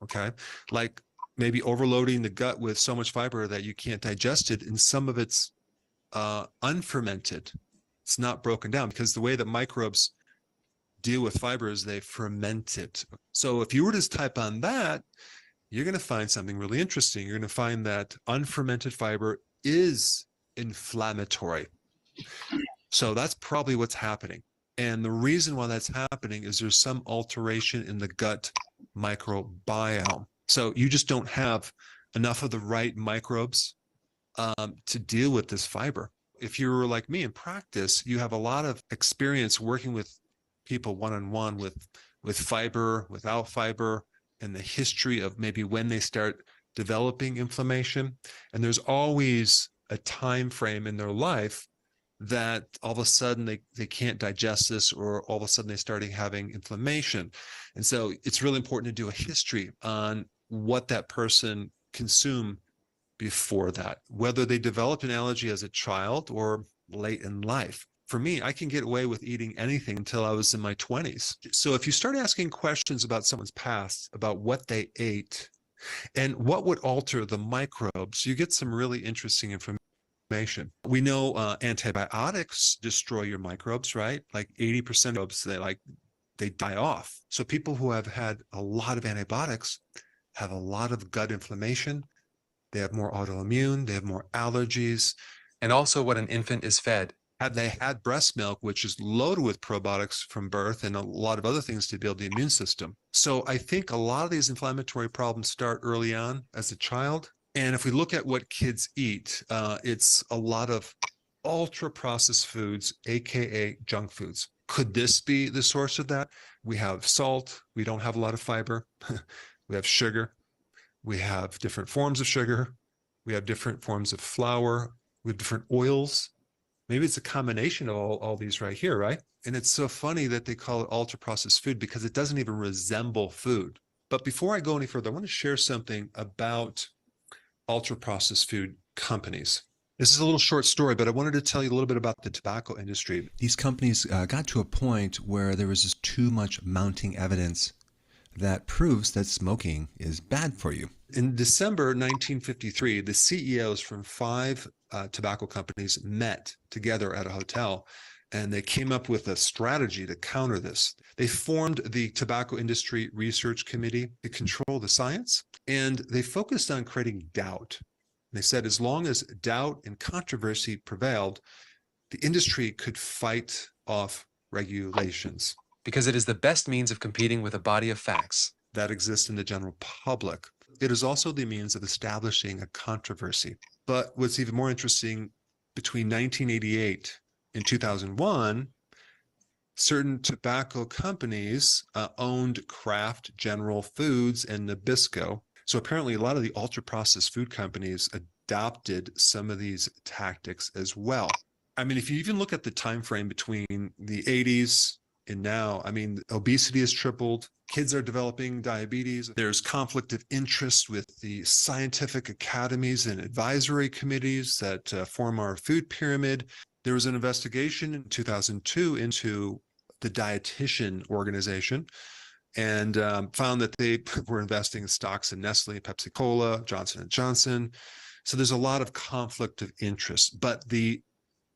Okay, like maybe overloading the gut with so much fiber that you can't digest it, and some of it's unfermented. It's not broken down, because the way that microbes deal with fiber is they ferment it. So if you were to type on that, you're going to find something really interesting. You're going to find that unfermented fiber is inflammatory. So that's probably what's happening. And the reason why that's happening is there's some alteration in the gut microbiome. So you just don't have enough of the right microbes to deal with this fiber. If you're like me in practice, you have a lot of experience working with people one-on-one with fiber, without fiber, and the history of maybe when they start developing inflammation. And there's always a time frame in their life that all of a sudden they can't digest this, or all of a sudden they starting having inflammation. And so it's really important to do a history on what that person consumed before that, whether they developed an allergy as a child or late in life. For me, I can get away with eating anything until I was in my 20s. So if you start asking questions about someone's past, about what they ate and what would alter the microbes, you get some really interesting information. We know antibiotics destroy your microbes, right? Like 80% of microbes, they die off. So people who have had a lot of antibiotics have a lot of gut inflammation. They have more autoimmune, they have more allergies. And also what an infant is fed. Had they had breast milk, which is loaded with probiotics from birth and a lot of other things to build the immune system. So I think a lot of these inflammatory problems start early on as a child. And if we look at what kids eat, it's a lot of ultra processed foods, AKA junk foods. Could this be the source of that? We have salt. We don't have a lot of fiber. We have sugar. We have different forms of sugar. We have different forms of flour. We have different oils. Maybe it's a combination of all these right here, right? And it's so funny that they call it ultra-processed food, because it doesn't even resemble food. But before I go any further, I want to share something about ultra-processed food companies. This is a little short story, but I wanted to tell you a little bit about the tobacco industry. These companies got to a point where there was just too much mounting evidence that proves that smoking is bad for you. In December 1953, the CEOs from 5 tobacco companies met together at a hotel, and they came up with a strategy to counter this. They formed the Tobacco Industry Research Committee to control the science, and they focused on creating doubt. They said as long as doubt and controversy prevailed, the industry could fight off regulations, because it is the best means of competing with a body of facts that exist in the general public. It is also the means of establishing a controversy. But what's even more interesting, between 1988 and 2001, certain tobacco companies owned Kraft, General Foods, and Nabisco. So apparently a lot of the ultra-processed food companies adopted some of these tactics as well. I mean, if you even look at the time frame between the 80s and now, I mean, obesity has tripled. Kids are developing diabetes. There's conflict of interest with the scientific academies and advisory committees that form our food pyramid. There was an investigation in 2002 into the dietitian organization, and found that they were investing in stocks in Nestle, Pepsi Cola, Johnson & Johnson. So there's a lot of conflict of interest. But the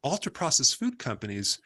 ultra-processed food companies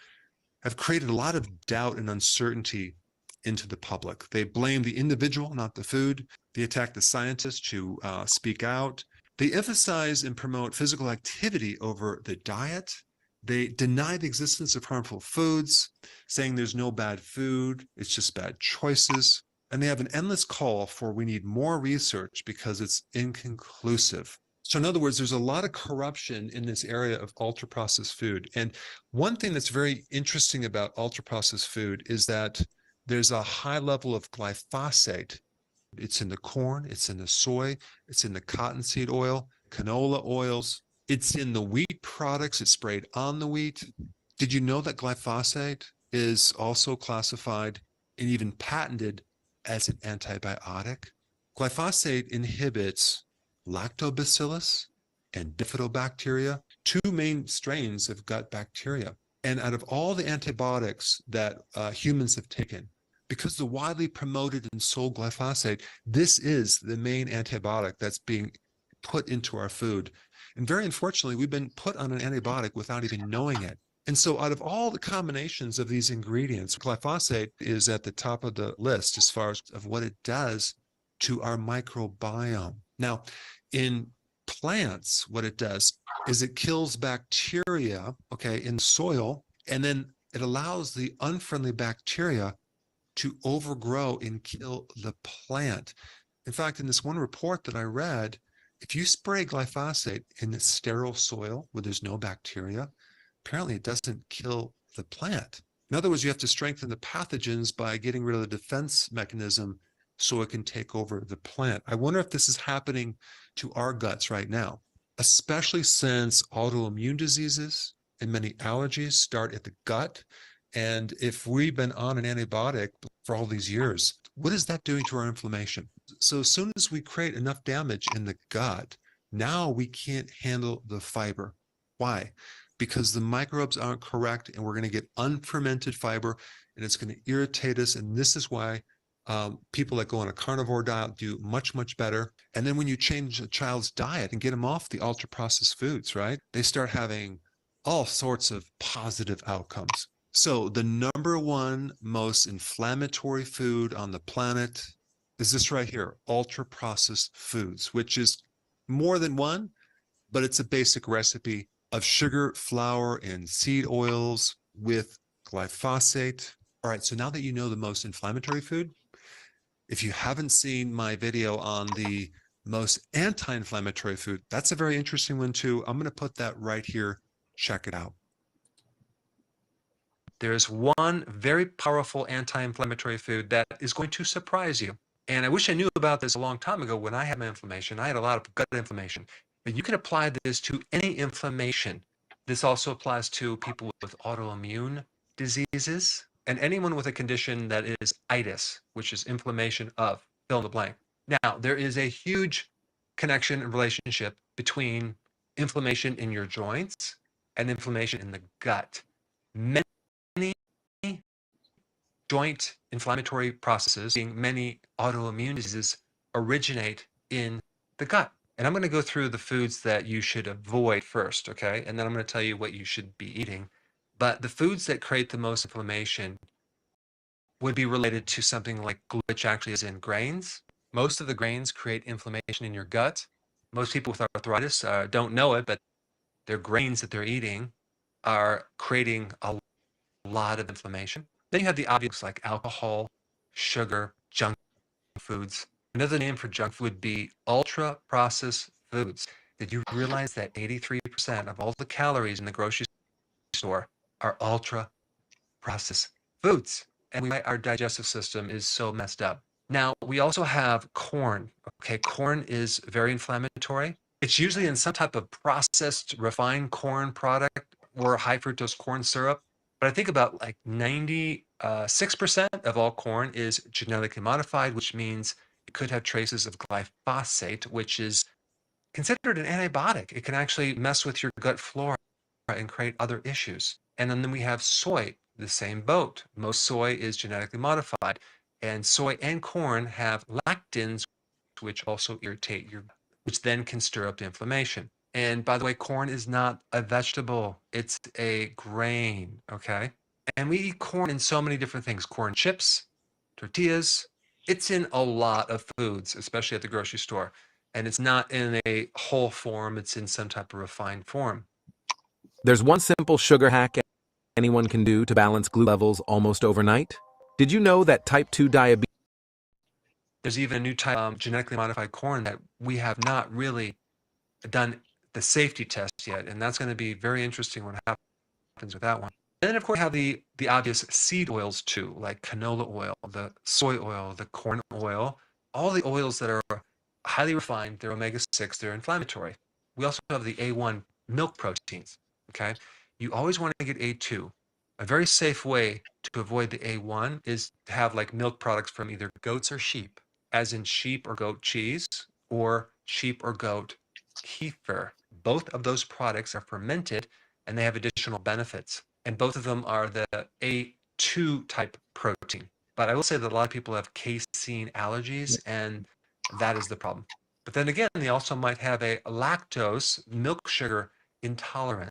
have created a lot of doubt and uncertainty into the public. They blame the individual, not the food. They attack the scientists who speak out. They emphasize and promote physical activity over the diet. They deny the existence of harmful foods, saying there's no bad food, it's just bad choices. And they have an endless call for we need more research because it's inconclusive. So in other words, there's a lot of corruption in this area of ultra-processed food. And one thing that's very interesting about ultra-processed food is that there's a high level of glyphosate. It's in the corn, it's in the soy, it's in the cottonseed oil, canola oils. It's in the wheat products. It's sprayed on the wheat. Did you know that glyphosate is also classified and even patented as an antibiotic? Glyphosate inhibits lactobacillus and bifidobacteria, 2 main strains of gut bacteria. And out of all the antibiotics that humans have taken, because the widely promoted and sold glyphosate, this is the main antibiotic that's being put into our food. And very unfortunately, we've been put on an antibiotic without even knowing it. And so out of all the combinations of these ingredients, glyphosate is at the top of the list as far as of what it does to our microbiome. Now, in plants, what it does is it kills bacteria, okay, in soil, and then it allows the unfriendly bacteria to overgrow and kill the plant. In fact, in this one report that I read, if you spray glyphosate in the sterile soil where there's no bacteria, apparently it doesn't kill the plant. In other words, you have to strengthen the pathogens by getting rid of the defense mechanism so it can take over the plant. I wonder if this is happening to our guts right now, especially since autoimmune diseases and many allergies start at the gut. And if we've been on an antibiotic for all these years, what is that doing to our inflammation? So as soon as we create enough damage in the gut, now we can't handle the fiber. Why? Because the microbes aren't correct, and we're going to get unfermented fiber, and it's going to irritate us. And this is why people that go on a carnivore diet do much, much better. And then when you change a child's diet and get them off the ultra processed foods, right, they start having all sorts of positive outcomes. So the number one most inflammatory food on the planet is this right here, ultra processed foods, which is more than one, but it's a basic recipe of sugar, flour, and seed oils with glyphosate. All right, so now that you know the most inflammatory food, if you haven't seen my video on the most anti-inflammatory food, that's a very interesting one too. I'm going to put that right here. Check it out. There's one very powerful anti-inflammatory food that is going to surprise you. And I wish I knew about this a long time ago when I had my inflammation. I had a lot of gut inflammation. But you can apply this to any inflammation. This also applies to people with autoimmune diseases and anyone with a condition that is itis, which is inflammation of fill in the blank. Now, there is a huge connection and relationship between inflammation in your joints and inflammation in the gut. Many joint inflammatory processes, being many autoimmune diseases, originate in the gut. And I'm going to go through the foods that you should avoid first, okay? And then I'm going to tell you what you should be eating. But the foods that create the most inflammation would be related to something like gluten, which actually is in grains. Most of the grains create inflammation in your gut. Most people with arthritis don't know it, but their grains that they're eating are creating a lot of inflammation. Then you have the obvious like alcohol, sugar, junk foods. Another name for junk food would be ultra processed foods. Did you realize that 83% of all the calories in the grocery store are ultra processed foods? And our digestive system is so messed up. Now, we also have corn. Okay, corn is very inflammatory. It's usually in some type of processed, refined corn product or high fructose corn syrup. But I think about like 96% of all corn is genetically modified, which means it could have traces of glyphosate, which is considered an antibiotic. It can actually mess with your gut flora and create other issues. And then we have soy, the same boat. Most soy is genetically modified. And soy and corn have lectins, which also irritate your, which then can stir up the inflammation. And by the way, corn is not a vegetable, it's a grain, okay? And we eat corn in so many different things, corn chips, tortillas. It's in a lot of foods, especially at the grocery store. And it's not in a whole form, it's in some type of refined form. There's one simple sugar hack anyone can do to balance gluten levels almost overnight. Did you know that type 2 diabetes? There's even a new type of genetically modified corn that we have not really done the safety test yet. And that's going to be very interesting what happens with that one. And then, of course, we have the obvious seed oils too, like canola oil, the soy oil, the corn oil, all the oils that are highly refined, they're omega-6, they're inflammatory. We also have the A1 milk proteins, okay? You always want to get A2. A very safe way to avoid the A1 is to have like milk products from either goats or sheep, as in sheep or goat cheese or sheep or goat kefir. Both of those products are fermented and they have additional benefits. and both of them are the A2 type protein. But I will say that a lot of people have casein allergies, and that is the problem. But then again, they also might have a lactose, milk sugar intolerance.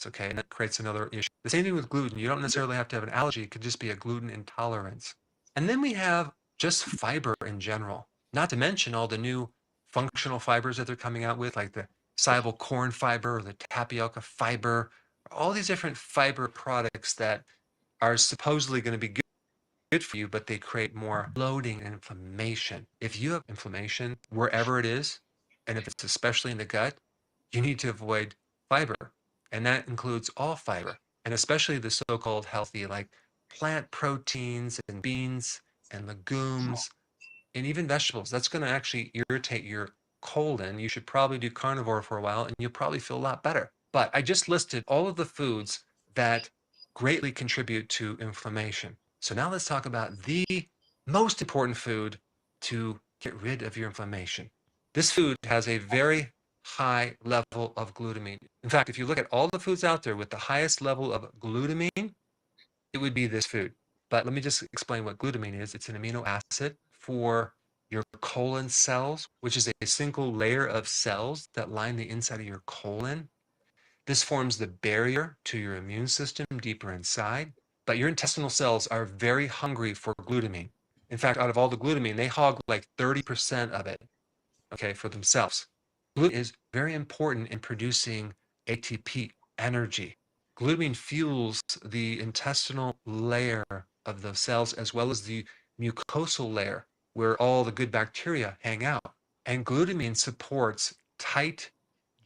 Okay, and that creates another issue. The same thing with gluten. You don't necessarily have to have an allergy. It could just be a gluten intolerance. And then we have just fiber in general, not to mention all the new functional fibers that they're coming out with, like the soluble corn fiber or the tapioca fiber, all these different fiber products that are supposedly going to be good for you, but they create more bloating and inflammation. If you have inflammation wherever it is, and if it's especially in the gut, you need to avoid fiber. And that includes all fiber, and especially the so-called healthy, like plant proteins and beans and legumes and even vegetables. That's going to actually irritate your colon. You should probably do carnivore for a while and you'll probably feel a lot better. But I just listed all of the foods that greatly contribute to inflammation. So now let's talk about the most important food to get rid of your inflammation. This food has a very high level of glutamine. In fact, if you look at all the foods out there with the highest level of glutamine, it would be this food. But let me just explain what glutamine is. It's an amino acid for your colon cells, which is a single layer of cells that line the inside of your colon. This forms the barrier to your immune system deeper inside. But your intestinal cells are very hungry for glutamine. In fact, out of all the glutamine, they hog like 30% of it, okay, for themselves. Glutamine is very important in producing ATP, energy. Glutamine fuels the intestinal layer of the cells as well as the mucosal layer where all the good bacteria hang out. And glutamine supports tight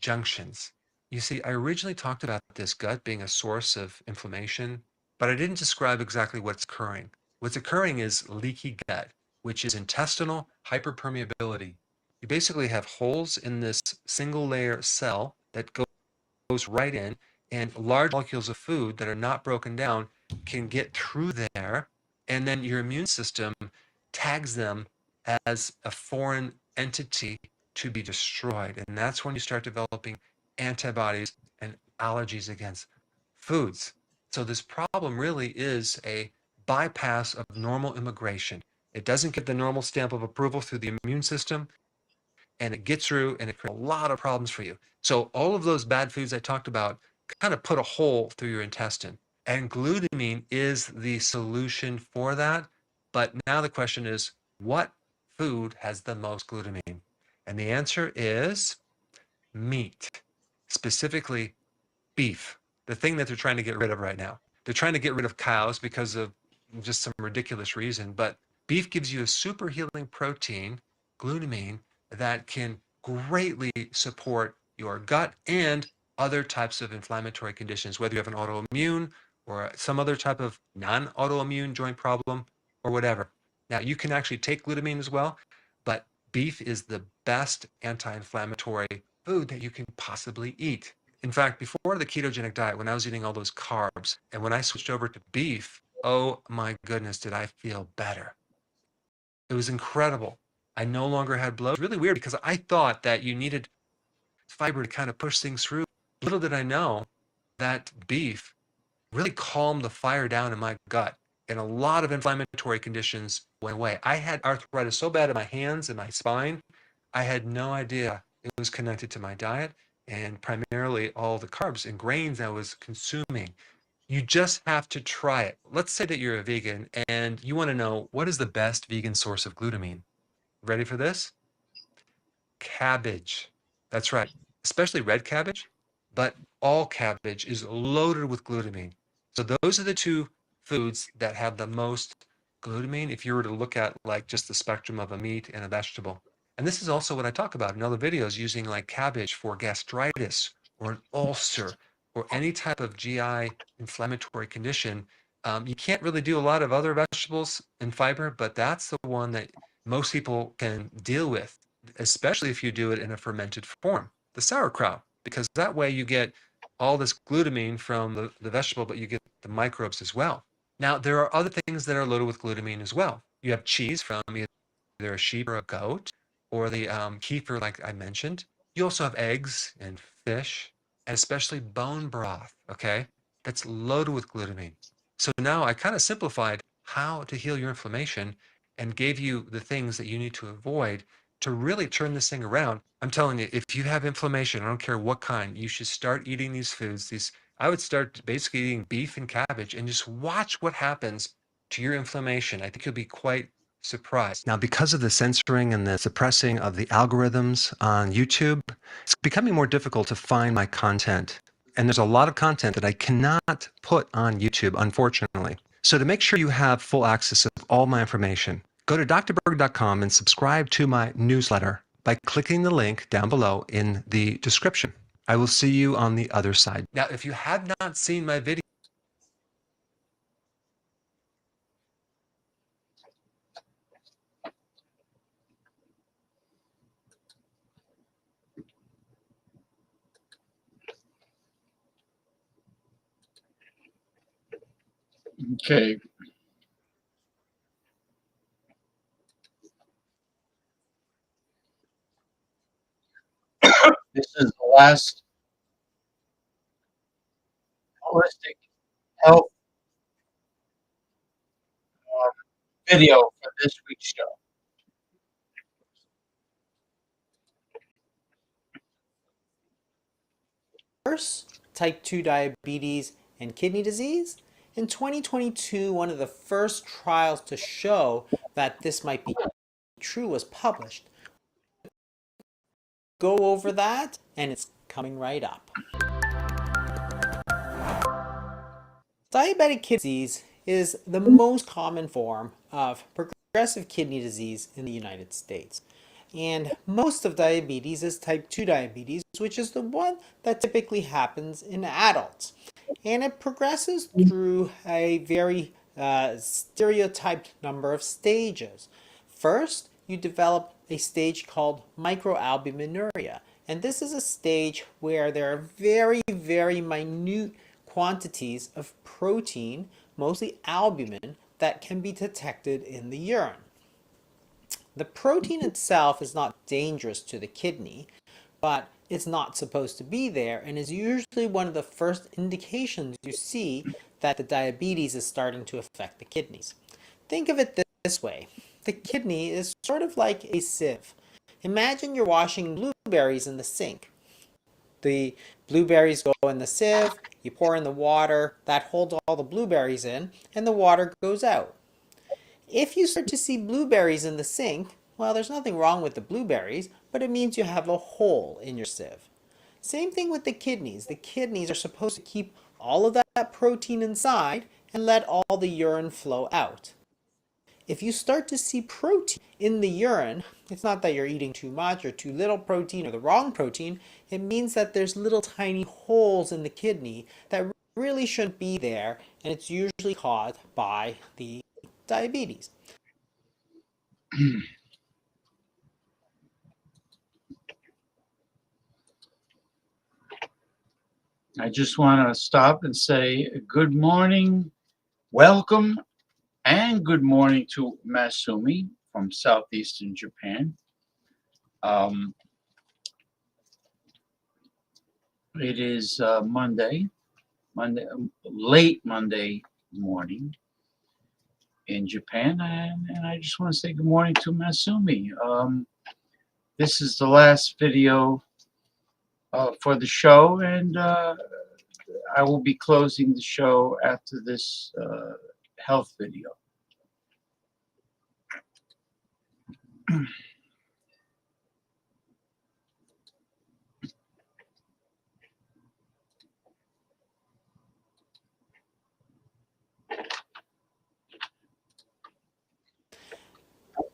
junctions. You see, I originally talked about this gut being a source of inflammation, but I didn't describe exactly what's occurring. What's occurring is leaky gut, which is intestinal hyperpermeability. You basically have holes in this single layer cell that goes right in, and large molecules of food that are not broken down can get through there, and then your immune system tags them as a foreign entity to be destroyed. And that's when you start developing antibodies and allergies against foods. So this problem really is a bypass of normal immigration. It doesn't get the normal stamp of approval through the immune system, and it gets through and it creates a lot of problems for you. So all of those bad foods I talked about kind of put a hole through your intestine. And glutamine is the solution for that. But now the question is, what food has the most glutamine? And the answer is meat, specifically beef, the thing that they're trying to get rid of right now. They're trying to get rid of cows because of just some ridiculous reason, but beef gives you a super healing protein, glutamine, that can greatly support your gut and other types of inflammatory conditions, whether you have an autoimmune or some other type of non-autoimmune joint problem or whatever. Now, you can actually take glutamine as well, but beef is the best anti-inflammatory food that you can possibly eat. In fact, before the ketogenic diet, when I was eating all those carbs, and when I switched over to beef, oh my goodness, did I feel better. It was incredible. I no longer had bloat. It was really weird because I thought that you needed fiber to kind of push things through. Little did I know that beef really calmed the fire down in my gut, and a lot of inflammatory conditions went away. I had arthritis so bad in my hands and my spine, I had no idea it was connected to my diet and primarily all the carbs and grains I was consuming. You just have to try it. Let's say that you're a vegan and you want to know what is the best vegan source of glutamine. Ready for this? Cabbage. That's right, especially red cabbage, but all cabbage is loaded with glutamine. So those are the two foods that have the most glutamine if you were to look at like just the spectrum of a meat and a vegetable. And this is also what I talk about in other videos, using like cabbage for gastritis or an ulcer or any type of GI inflammatory condition. You can't really do a lot of other vegetables and fiber, but that's the one that most people can deal with, especially if you do it in a fermented form, the sauerkraut, because that way you get all this glutamine from the vegetable, but you get the microbes as well. Now, there are other things that are loaded with glutamine as well. You have cheese from either a sheep or a goat, or the kefir, like I mentioned. You also have eggs and fish, and especially bone broth, okay? that's loaded with glutamine. So now I kind of simplified how to heal your inflammation and gave you the things that you need to avoid to really turn this thing around. I'm telling you, if you have inflammation, I don't care what kind, you should start eating these foods. I would start basically eating beef and cabbage and just watch what happens to your inflammation. I think you'll be quite surprised. Now, because of the censoring and the suppressing of the algorithms on YouTube, it's becoming more difficult to find my content. And there's a lot of content that I cannot put on YouTube, unfortunately. So to make sure you have full access of all my information, go to drberg.com and subscribe to my newsletter by clicking the link down below in the description. I will see you on the other side. Now, if you have not seen my video, Okay. This is the last holistic health video for this week's show. Type 2 diabetes and kidney disease. In 2022, one of the first trials to show that this might be true was published. Go over that, and it's coming right up. Diabetic kidney disease is the most common form of progressive kidney disease in the United States. And most of diabetes is type 2 diabetes, which is the one that typically happens in adults. And it progresses through a very stereotyped number of stages. First, you develop a stage called microalbuminuria. And this is a stage where there are very, very minute quantities of protein, mostly albumin, that can be detected in the urine. The protein itself is not dangerous to the kidney, but it's not supposed to be there and is usually one of the first indications you see that the diabetes is starting to affect the kidneys. Think of it this way. The kidney is sort of like a sieve. Imagine you're washing blueberries in the sink. The blueberries go in the sieve, you pour in the water, that holds all the blueberries in, and the water goes out. If you start to see blueberries in the sink, well, there's nothing wrong with the blueberries, but it means you have a hole in your sieve. Same thing with the kidneys. The kidneys are supposed to keep all of that protein inside and let all the urine flow out. If you start to see protein in the urine, it's not that you're eating too much or too little protein or the wrong protein. It means that there's little tiny holes in the kidney that really shouldn't be there, and it's usually caused by the diabetes. I just want to stop and say good morning, welcome, and good morning to Masumi from southeastern Japan. It is Monday, late Monday morning in Japan, and I just want to say good morning to Masumi. This is the last video for the show, and I will be closing the show after this health video.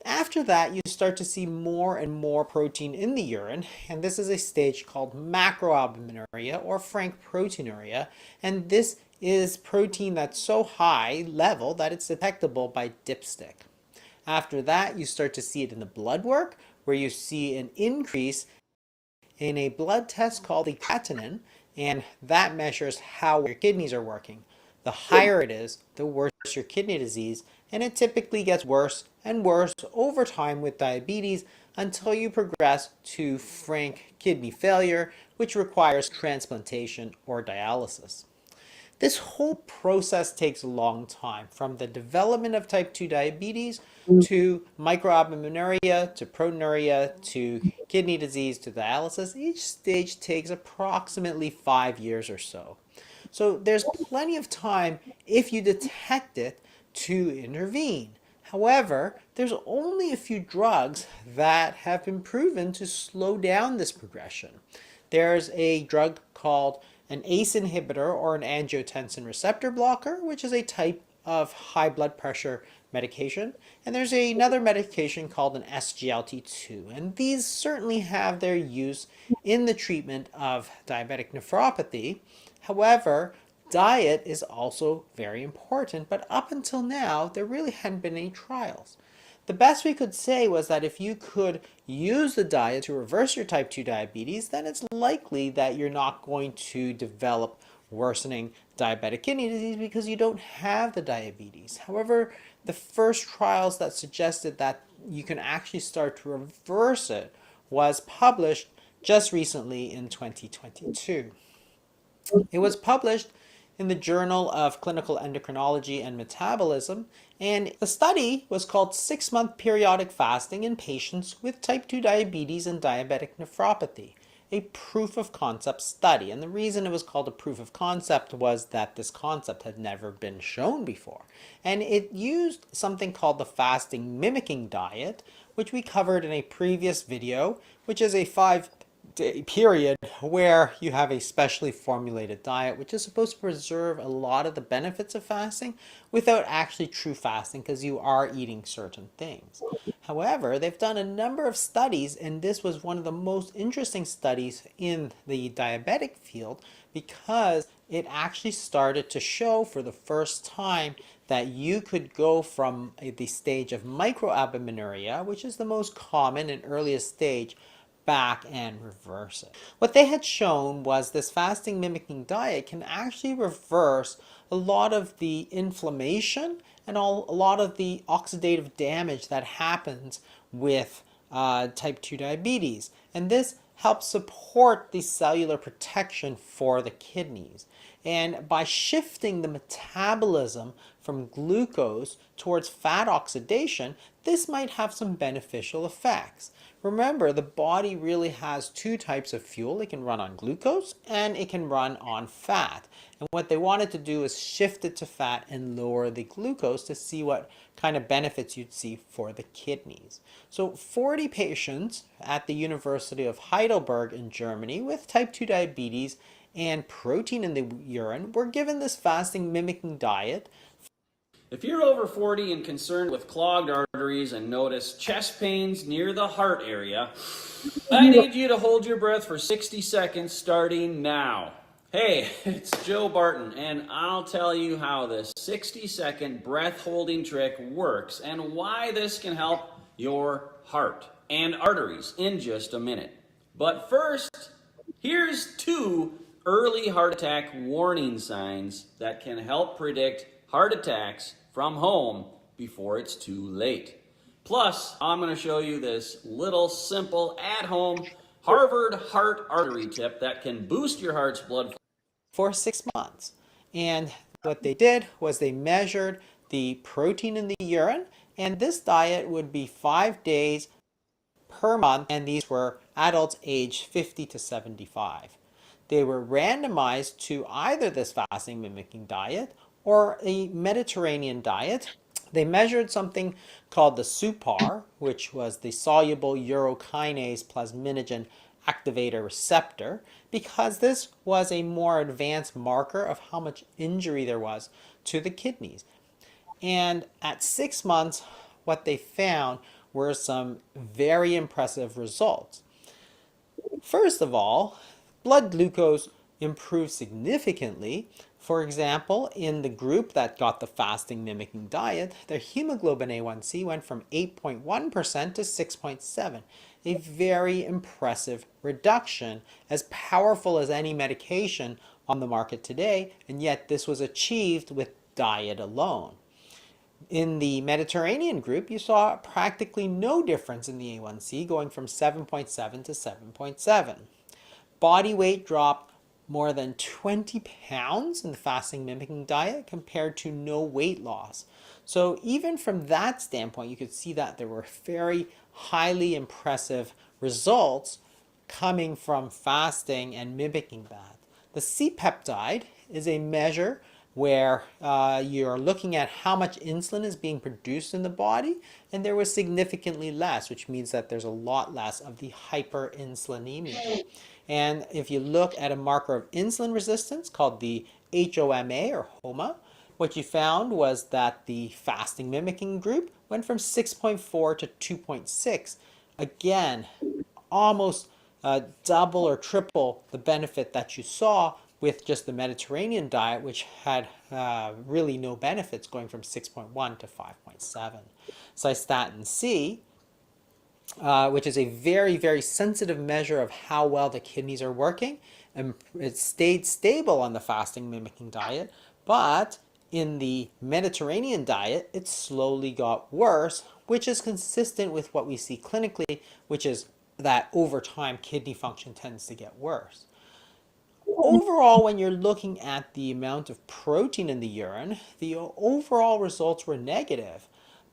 After that, you start to see more and more protein in the urine, and this is a stage called macroalbuminuria or frank proteinuria, and this is protein that's so high level that it's detectable by dipstick. After that, you start to see it in the blood work, where you see an increase in a blood test called the creatinine, and that measures how your kidneys are working. The higher it is, the worse your kidney disease, and it typically gets worse and worse over time with diabetes until you progress to frank kidney failure, which requires transplantation or dialysis. This whole process takes a long time, from the development of type 2 diabetes to microalbuminuria to proteinuria to kidney disease to dialysis. Each stage takes approximately 5 years or so. So there's plenty of time, if you detect it, to intervene. However, there's only a few drugs that have been proven to slow down this progression. There's a drug called an ACE inhibitor or an angiotensin receptor blocker, which is a type of high blood pressure medication. And there's another medication called an SGLT2. And these certainly have their use in the treatment of diabetic nephropathy. However, diet is also very important, but up until now, there really hadn't been any trials. The best we could say was that if you could use the diet to reverse your type 2 diabetes, then it's likely that you're not going to develop worsening diabetic kidney disease because you don't have the diabetes. However, the first trials that suggested that you can actually start to reverse it was published just recently in 2022. It was published in the Journal of Clinical Endocrinology and Metabolism, and the study was called 6-month periodic fasting in patients with type 2 diabetes and diabetic nephropathy, a proof of concept study. And the reason it was called a proof of concept was that this concept had never been shown before. And it used something called the fasting mimicking diet, which we covered in a previous video, which is a 5-day period where you have a specially formulated diet which is supposed to preserve a lot of the benefits of fasting without actually true fasting, because you are eating certain things. However, they've done a number of studies, and this was one of the most interesting studies in the diabetic field because it actually started to show for the first time that you could go from the stage of microalbuminuria, which is the most common and earliest stage, back and reverse it. What they had shown was this fasting mimicking diet can actually reverse a lot of the inflammation and a lot of the oxidative damage that happens with type 2 diabetes. And this helps support the cellular protection for the kidneys. And by shifting the metabolism from glucose towards fat oxidation, this might have some beneficial effects. Remember, the body really has two types of fuel. It can run on glucose and it can run on fat. And what they wanted to do is shift it to fat and lower the glucose to see what kind of benefits you'd see for the kidneys. So 40 patients at the University of Heidelberg in Germany with type 2 diabetes and protein in the urine were given this fasting mimicking diet. If you're over 40 and concerned with clogged arteries and notice chest pains near the heart area, I need you to hold your breath for 60 seconds starting now. Hey, it's Joe Barton, and I'll tell you how this 60-second breath holding trick works and why this can help your heart and arteries in just a minute. But first, here's 2 early heart attack warning signs that can help predict heart attacks from home before it's too late. Plus, I'm going to show you this little simple at-home Harvard heart artery tip that can boost your heart's blood flow for 6 months. And what they did was they measured the protein in the urine, and this diet would be 5 days per month, and these were adults aged 50 to 75. They were randomized to either this fasting mimicking diet or a Mediterranean diet. They measured something called the SUPAR, which was the soluble urokinase plasminogen activator receptor, because this was a more advanced marker of how much injury there was to the kidneys. And at 6 months, what they found were some very impressive results. First of all, blood glucose improved significantly. For example, in the group that got the fasting mimicking diet, their hemoglobin A1C went from 8.1% to 6.7%, a very impressive reduction, as powerful as any medication on the market today, and yet this was achieved with diet alone. In the Mediterranean group, you saw practically no difference in the A1C, going from 7.7 to 7.7. Body weight dropped more than 20 pounds in the fasting mimicking diet compared to no weight loss. So even from that standpoint, you could see that there were very highly impressive results coming from fasting and mimicking that. The C-peptide is a measure where you're looking at how much insulin is being produced in the body, and there was significantly less, which means that there's a lot less of the hyperinsulinemia. And if you look at a marker of insulin resistance called the HOMA or HOMA, what you found was that the fasting mimicking group went from 6.4 to 2.6. Again, almost double or triple the benefit that you saw with just the Mediterranean diet, which had really no benefits, going from 6.1 to 5.7. Cystatin C, which is a very, very sensitive measure of how well the kidneys are working, and it stayed stable on the fasting mimicking diet, but in the Mediterranean diet, it slowly got worse, which is consistent with what we see clinically, which is that over time kidney function tends to get worse. Overall, when you're looking at the amount of protein in the urine, the overall results were negative,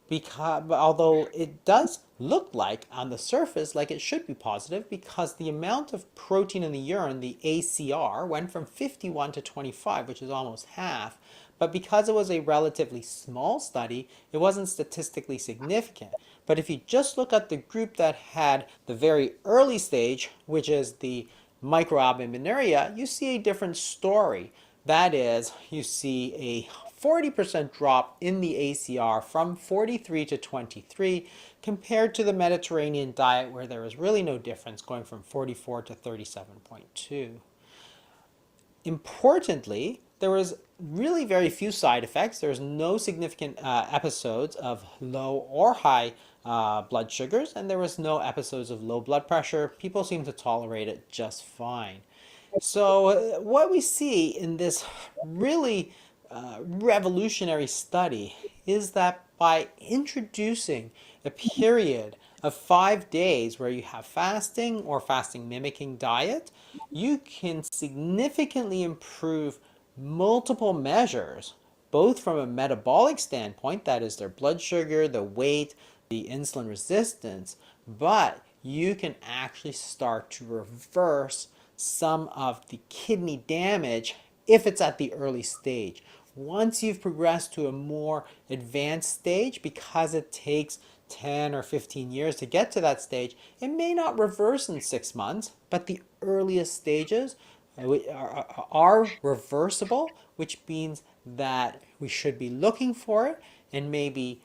because although it does look like on the surface like it should be positive, because the amount of protein in the urine, the ACR, went from 51 to 25, which is almost half. But because it was a relatively small study, it wasn't statistically significant. But if you just look at the group that had the very early stage, which is the microalbuminuria, you see a different story. That is, you see a 40% drop in the ACR from 43 to 23 compared to the Mediterranean diet, where there was really no difference, going from 44 to 37.2. Importantly, there was really very few side effects. There was no significant episodes of low or high blood sugars, and there was no episodes of low blood pressure. People seem to tolerate it just fine. So what we see in this really revolutionary study is that by introducing a period of 5 days where you have fasting or fasting mimicking diet, you can significantly improve multiple measures, both from a metabolic standpoint, that is their blood sugar, the weight, the insulin resistance, but you can actually start to reverse some of the kidney damage if it's at the early stage. Once you've progressed to a more advanced stage, because it takes 10 or 15 years to get to that stage, it may not reverse in 6 months, but the earliest stages are reversible, which means that we should be looking for it and maybe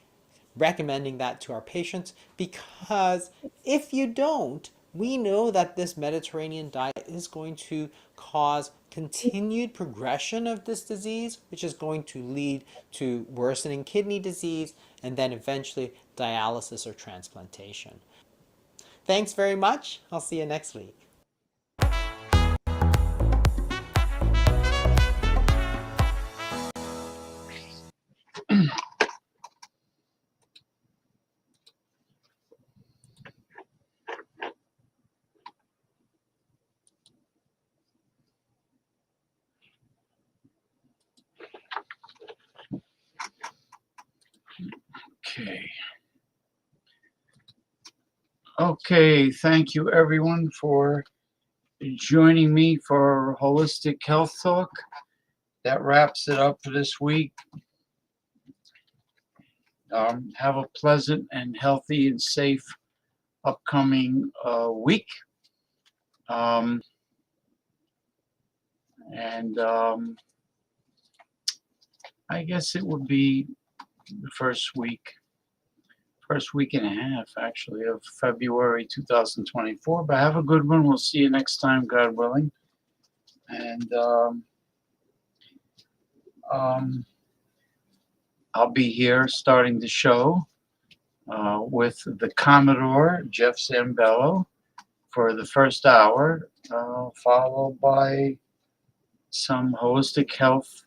recommending that to our patients, because if you don't, we know that this Mediterranean diet is going to cause continued progression of this disease, which is going to lead to worsening kidney disease and then eventually dialysis or transplantation. Thanks very much. I'll see you next week. Okay. Okay, thank you everyone for joining me for Holistic Health Talk. That wraps it up for this week. Have a pleasant and healthy and safe upcoming week. I guess it would be the first week and a half, actually, of February 2024. But have a good one. We'll see you next time, God willing. And I'll be here starting the show with the Commodore, Jeff Zambello, for the first hour, followed by some holistic health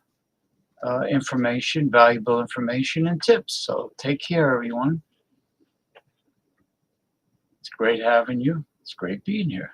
information, valuable information, and tips. So take care, everyone. It's great having you. It's great being here.